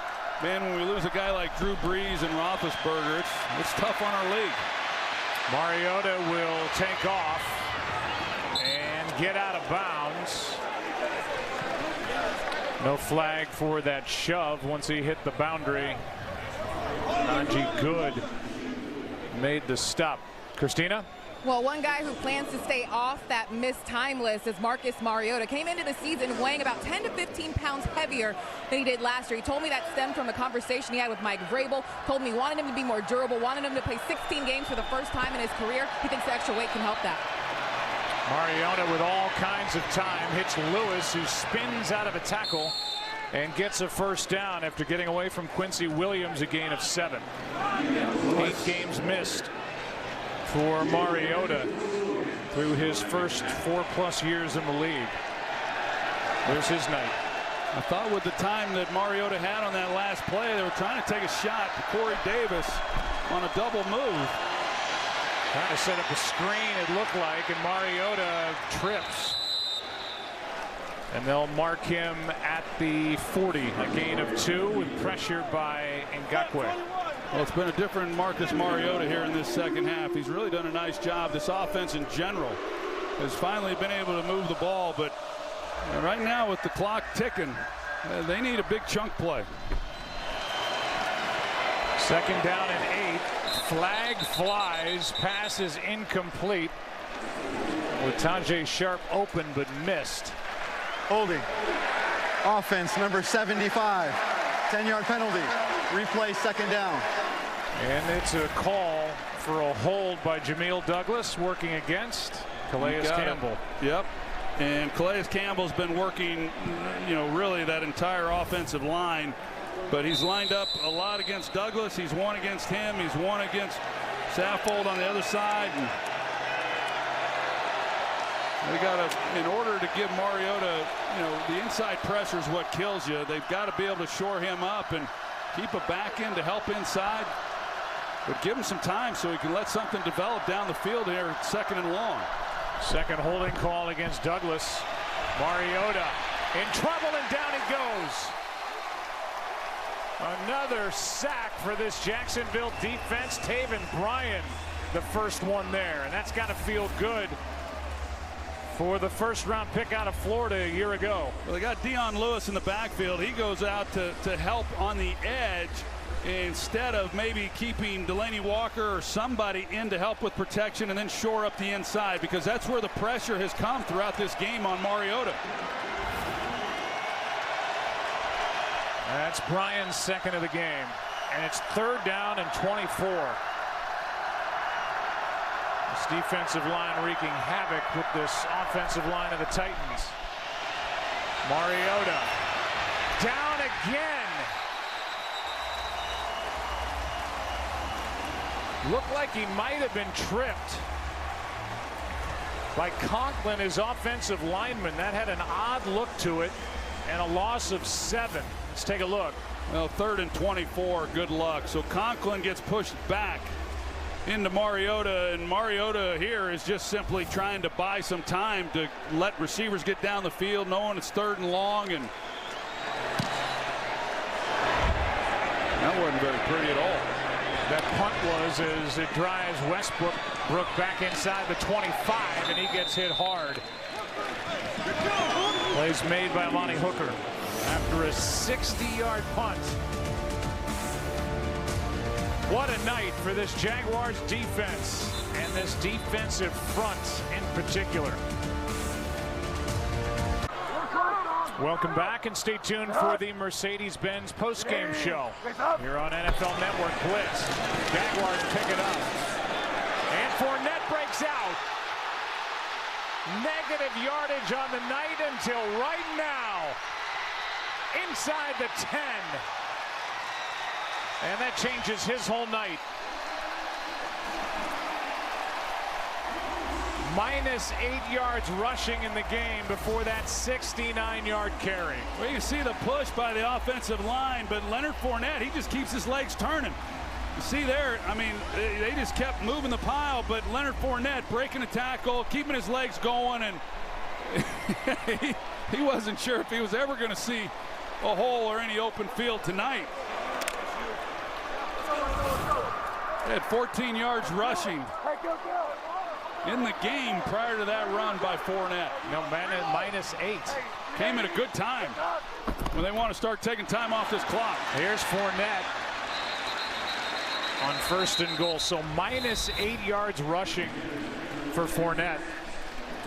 man, when we lose a guy like Drew Brees and Roethlisberger, it's tough on our league. Mariota will take off and get out of bounds. No flag for that shove once he hit the boundary. Najee Good made the stop. Christina? Well, one guy who plans to stay off that missed time list is Marcus Mariota. Came into the season weighing about 10 to 15 pounds heavier than he did last year. He told me that stemmed from a conversation he had with Mike Vrabel. Told me he wanted him to be more durable, wanted him to play 16 games for the first time in his career. He thinks the extra weight can help that. Mariota with all kinds of time hits Lewis, who spins out of a tackle and gets a first down after getting away from Quincy Williams, a gain of 7. 8 games missed. for Mariota through his first 4+ years in the league. There's his night. I thought with the time that Mariota had on that last play, they were trying to take a shot to Corey Davis on a double move. Trying to set up a screen, it looked like, and Mariota trips. And they'll mark him at the 40, a gain of 2, with pressure by Ngakoue. Well, it's been a different Marcus Mariota here in this second half. He's really done a nice job. This offense in general has finally been able to move the ball, but right now with the clock ticking, they need a big chunk play. Second down and 8. Flag flies. Pass is incomplete. With Tajae Sharpe open but missed. Holding. Offense number 75. 10-yard penalty. Replay, second down. And it's a call for a hold by Jamil Douglas, working against Calais Campbell. Yep. And Calais Campbell's been working, really that entire offensive line. But he's lined up a lot against Douglas. He's won against him. He's won against Saffold on the other side. And they got to, in order to give Mariota, the inside pressure is what kills you. They've got to be able to shore him up and keep a back end to help inside. But give him some time so he can let something develop down the field here, second and long. Second holding call against Douglas. Mariota in trouble, and down he goes. Another sack for this Jacksonville defense. Taven Bryan, the first one there, and that's got to feel good for the first-round pick out of Florida a year ago. Well, they got Dion Lewis in the backfield. He goes out to help on the edge instead of maybe keeping Delaney Walker or somebody in to help with protection and then shore up the inside, because that's where the pressure has come throughout this game on Mariota. That's Bryan's second of the game, and it's third down and 24. This defensive line wreaking havoc with this offensive line of the Titans. Mariota down again. Looked like he might have been tripped by Conklin, his offensive lineman. That had an odd look to it, and a loss of 7. Let's take a look. Well, third and 24, good luck. So Conklin gets pushed back into Mariota, and Mariota here is just simply trying to buy some time to let receivers get down the field, knowing it's third and long, and that wasn't very pretty at all. That punt was, as it drives Westbrook back inside the 25, and he gets hit hard. Plays made by Lonnie Hooker after a 60-yard punt. What a night for this Jaguars defense and this defensive front in particular. Welcome back, and stay tuned for the Mercedes-Benz postgame show here on NFL Network Blitz. Jaguars pick it up, and Fournette breaks out. Negative yardage on the night until right now, inside the 10. And that changes his whole night. Minus 8 yards rushing in the game before that 69-yard carry. Well, you see the push by the offensive line, but Leonard Fournette, he just keeps his legs turning. You see there, I mean, they just kept moving the pile, but Leonard Fournette breaking a tackle, keeping his legs going, and he wasn't sure if he was ever going to see a hole or any open field tonight. They had 14 yards rushing in the game prior to that run by Fournette. No, minus 8. Came at a good time when they want to start taking time off this clock. Here's Fournette on first and goal. So minus 8 yards rushing for Fournette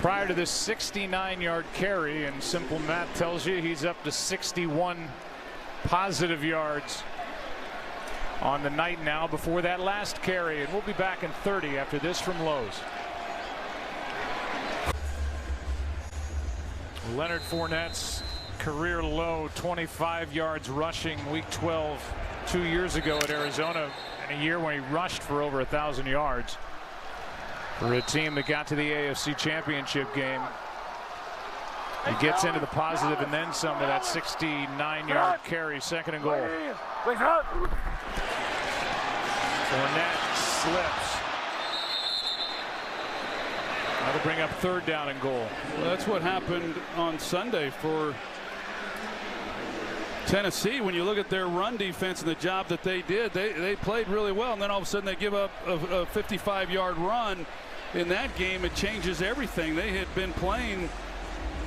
prior to this 69-yard carry. And simple math tells you he's up to 61 positive yards on the night now before that last carry. And we'll be back in 30 after this from Lowe's. Leonard Fournette's career low 25 yards rushing week 12 2 years ago at Arizona, in a year when he rushed for over 1,000 yards. For a team that got to the AFC Championship game, he gets into the positive and then some of that 69-yard carry, 2nd and goal. Fournette slips. That'll bring up 3rd down and goal. Well, that's what happened on Sunday for Tennessee. When you look at their run defense and the job that they did, they played really well, and then all of a sudden they give up a 55-yard run in that game. It changes everything. They had been playing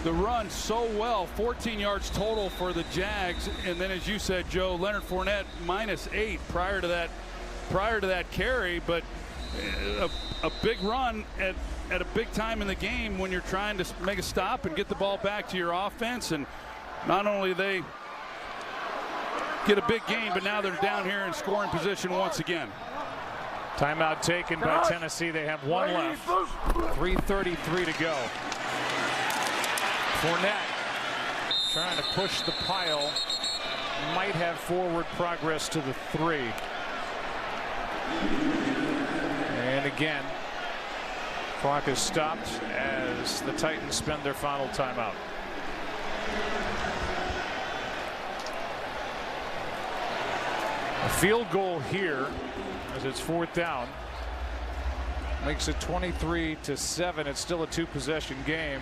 the run so well. 14 yards total for the Jags, and then, as you said, Joe, Leonard Fournette -8 prior to that carry, but a big run at a big time in the game when you're trying to make a stop and get the ball back to your offense. And not only they get a big gain, but now they're down here in scoring position once again. Timeout taken by Tennessee. They have 1 left. 3:33 to go. Fournette trying to push the pile. Might have forward progress to the 3. And again, clock is stopped as the Titans spend their final timeout. A field goal here, as it's 4th down, makes it 23-7. It's still a 2-possession game,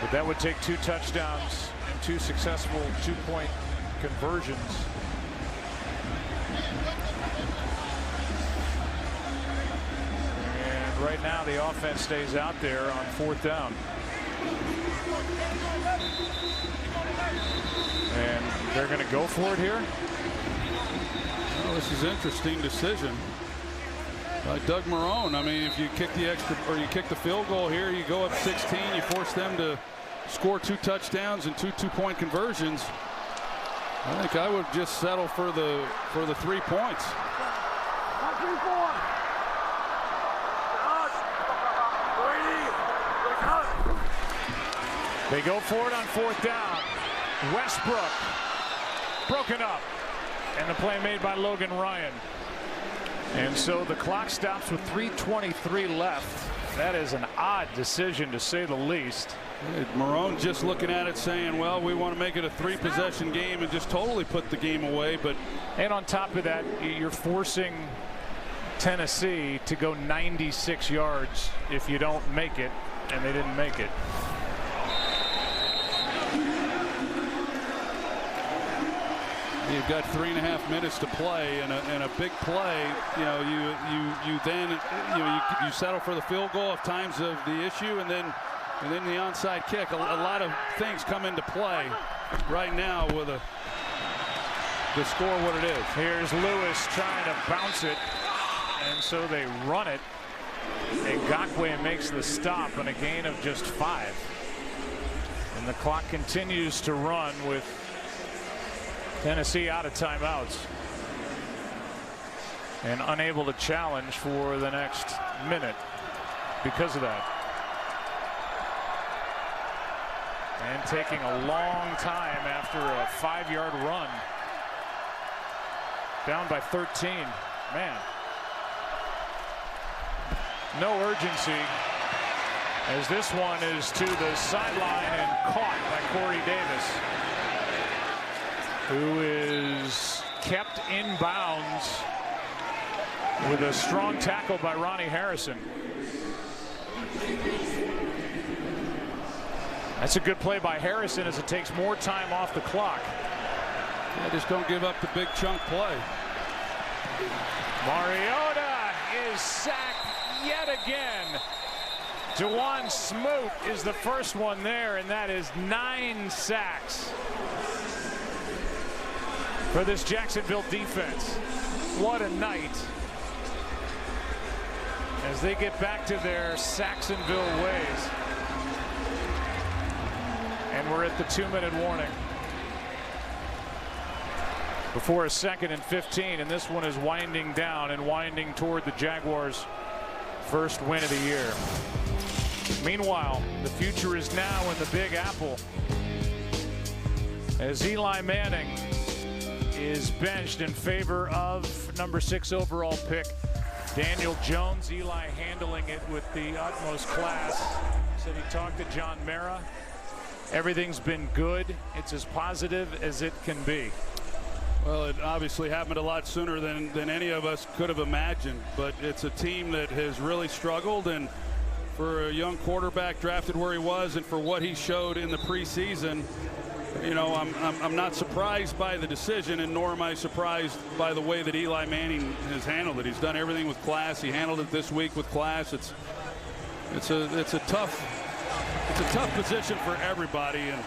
but that would take 2 touchdowns and 2 successful 2-point conversions. And right now the offense stays out there on 4th down. And they're going to go for it here. Well, this is an interesting decision by Doug Marrone. I mean, if you kick the extra or you kick the field goal here, you go up 16, you force them to score 2 touchdowns and 2 2-point conversions. I think I would just settle for the 3 points. They go for it on 4th down. Westbrook broken up, and the play made by Logan Ryan. And so the clock stops with 3:23 left. That is an odd decision, to say the least. Marrone just looking at it saying, well, we want to make it a 3-possession game and just totally put the game away. But and on top of that, you're forcing Tennessee to go 96 yards if you don't make it, and they didn't make it. You've got 3.5 minutes to play, and a big play. You know, you then you settle for the field goal if time's of the issue, and then the onside kick. A lot of things come into play right now with the score what it is. Here's Lewis trying to bounce it, and so they run it. Ngakoue makes the stop on a gain of just 5, and the clock continues to run with Tennessee out of timeouts and unable to challenge for the next minute because of that. And taking a long time after a 5-yard run. Down by 13. Man. No urgency, as this one is to the sideline and caught by Corey Davis, who is kept in bounds with a strong tackle by Ronnie Harrison. That's a good play by Harrison as it takes more time off the clock. Yeah, just don't give up the big chunk play. Mariota is sacked yet again. Juwan Smoot is the first one there, and that is 9 sacks for this Jacksonville defense. What a night as they get back to their Saxonville ways. And we're at the 2-minute warning before a 2nd and 15, and this one is winding down and winding toward the Jaguars' first win of the year. Meanwhile, the future is now in the Big Apple as Eli Manning is benched in favor of number 6 overall pick Daniel Jones, Eli handling it with the utmost class. Said he talked to John Mara. Everything's been good. It's as positive as it can be. Well, it obviously happened a lot sooner than any of us could have imagined, but it's a team that has really struggled, and for a young quarterback drafted where he was and for what he showed in the preseason, you know, I'm not surprised by the decision, and nor am I surprised by the way that Eli Manning has handled it. He's done everything with class. He handled it this week with class. It's a tough position for everybody, and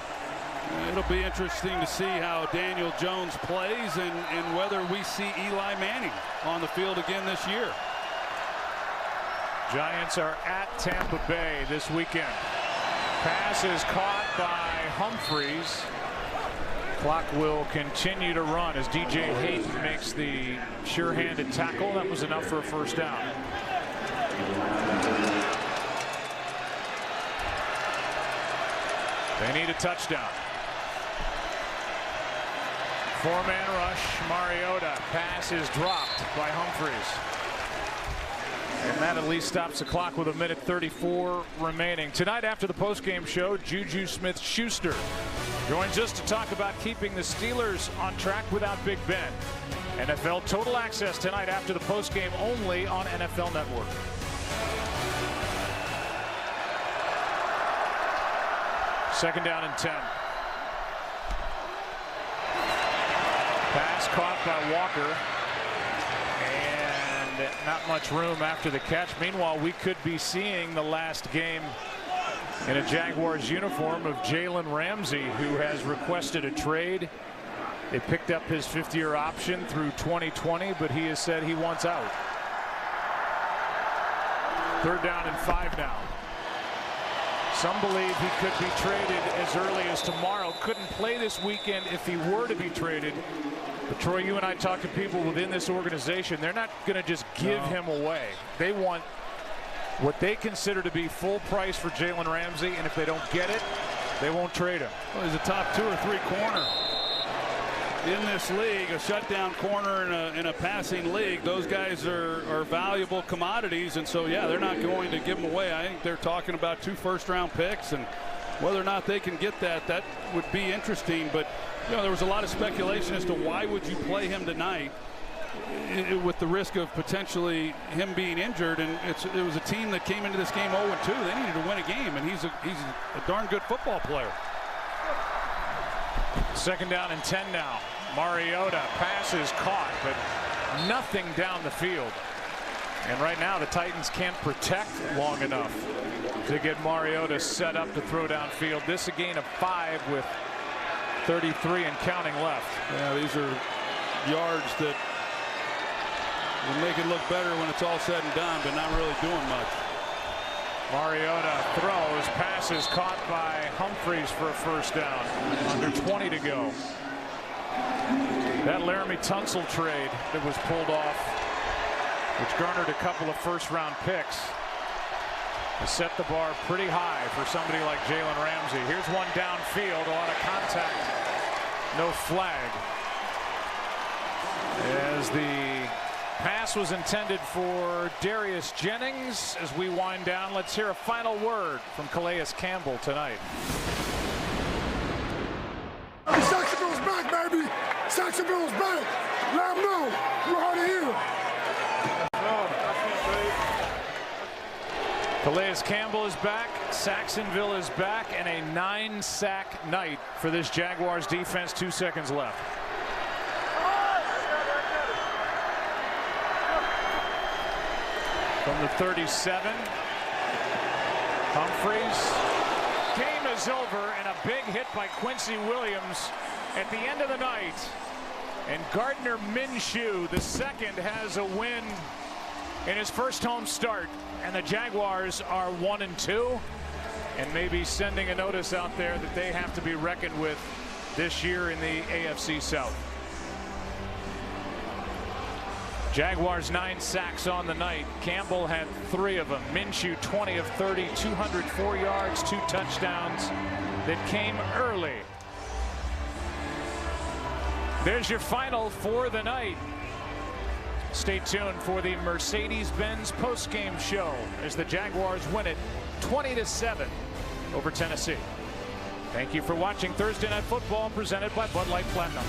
it'll be interesting to see how Daniel Jones plays and whether we see Eli Manning on the field again this year. Giants are at Tampa Bay this weekend. Pass is caught by Humphries. Clock will continue to run as DJ Hayden makes the sure-handed tackle. That was enough for a first down. They need a touchdown. Four-man rush. Mariota. Pass is dropped by Humphries. And that at least stops the clock with 1:34 remaining. Tonight after the postgame show, Juju Smith-Schuster joins us to talk about keeping the Steelers on track without Big Ben. NFL Total Access tonight after the postgame only on NFL Network. Second down and 10. Pass caught by Walker. And not much room after the catch. Meanwhile, we could be seeing the last game in a Jaguars uniform of Jalen Ramsey, who has requested a trade. They picked up his 5th-year option through 2020, but he has said he wants out. Third down and 5 now. Some believe he could be traded as early as tomorrow. Couldn't play this weekend if he were to be traded. But Troy, you and I talk to people within this organization. They're not going to just give him away. They want what they consider to be full price for Jalen Ramsey, and if they don't get it, they won't trade him. Well, he's a top 2 or 3 corner in this league, a shutdown corner in a passing league. Those guys are valuable commodities, and so yeah, they're not going to give them away. I think they're talking about 2 first-round picks, and whether or not they can get that would be interesting. But you know, there was a lot of speculation as to why would you play him tonight with the risk of potentially him being injured, and it was a team that came into this game 0-2. They needed to win a game, and he's a darn good football player. Second down and 10 now. Mariota, pass is caught, but nothing down the field. And right now the Titans can't protect long enough to get Mariota set up to throw downfield. This a gain of 5 with 33 and counting left. Yeah, these are yards that will make it look better when it's all said and done, but not really doing much. Mariota throws, passes caught by Humphries for a first down. Under 20 to go. That Laramie Tunsil trade that was pulled off, which garnered a couple of first-round picks, has set the bar pretty high for somebody like Jalen Ramsey. Here's one downfield, a lot of contact, no flag. As the pass was intended for Darius Jennings. As we wind down, let's hear a final word from Calais Campbell tonight. Saxonville's back, baby! Saxonville's back! Let them know you're hard to hear. Calais Campbell is back, Saxonville is back, and a 9-sack night for this Jaguars defense. 2 seconds left. From the 37, Humphries. Game is over, and a big hit by Quincy Williams at the end of the night. And Gardner Minshew, the second, has a win in his first home start. And the Jaguars are 1-2, and maybe sending a notice out there that they have to be reckoned with this year in the AFC South. Jaguars 9 sacks on the night. Campbell had 3 of them. Minshew 20 of 30, 204 yards, 2 touchdowns that came early. There's your final for the night. Stay tuned for the Mercedes-Benz postgame show as the Jaguars win it 20-7 over Tennessee. Thank you for watching Thursday Night Football presented by Bud Light Platinum.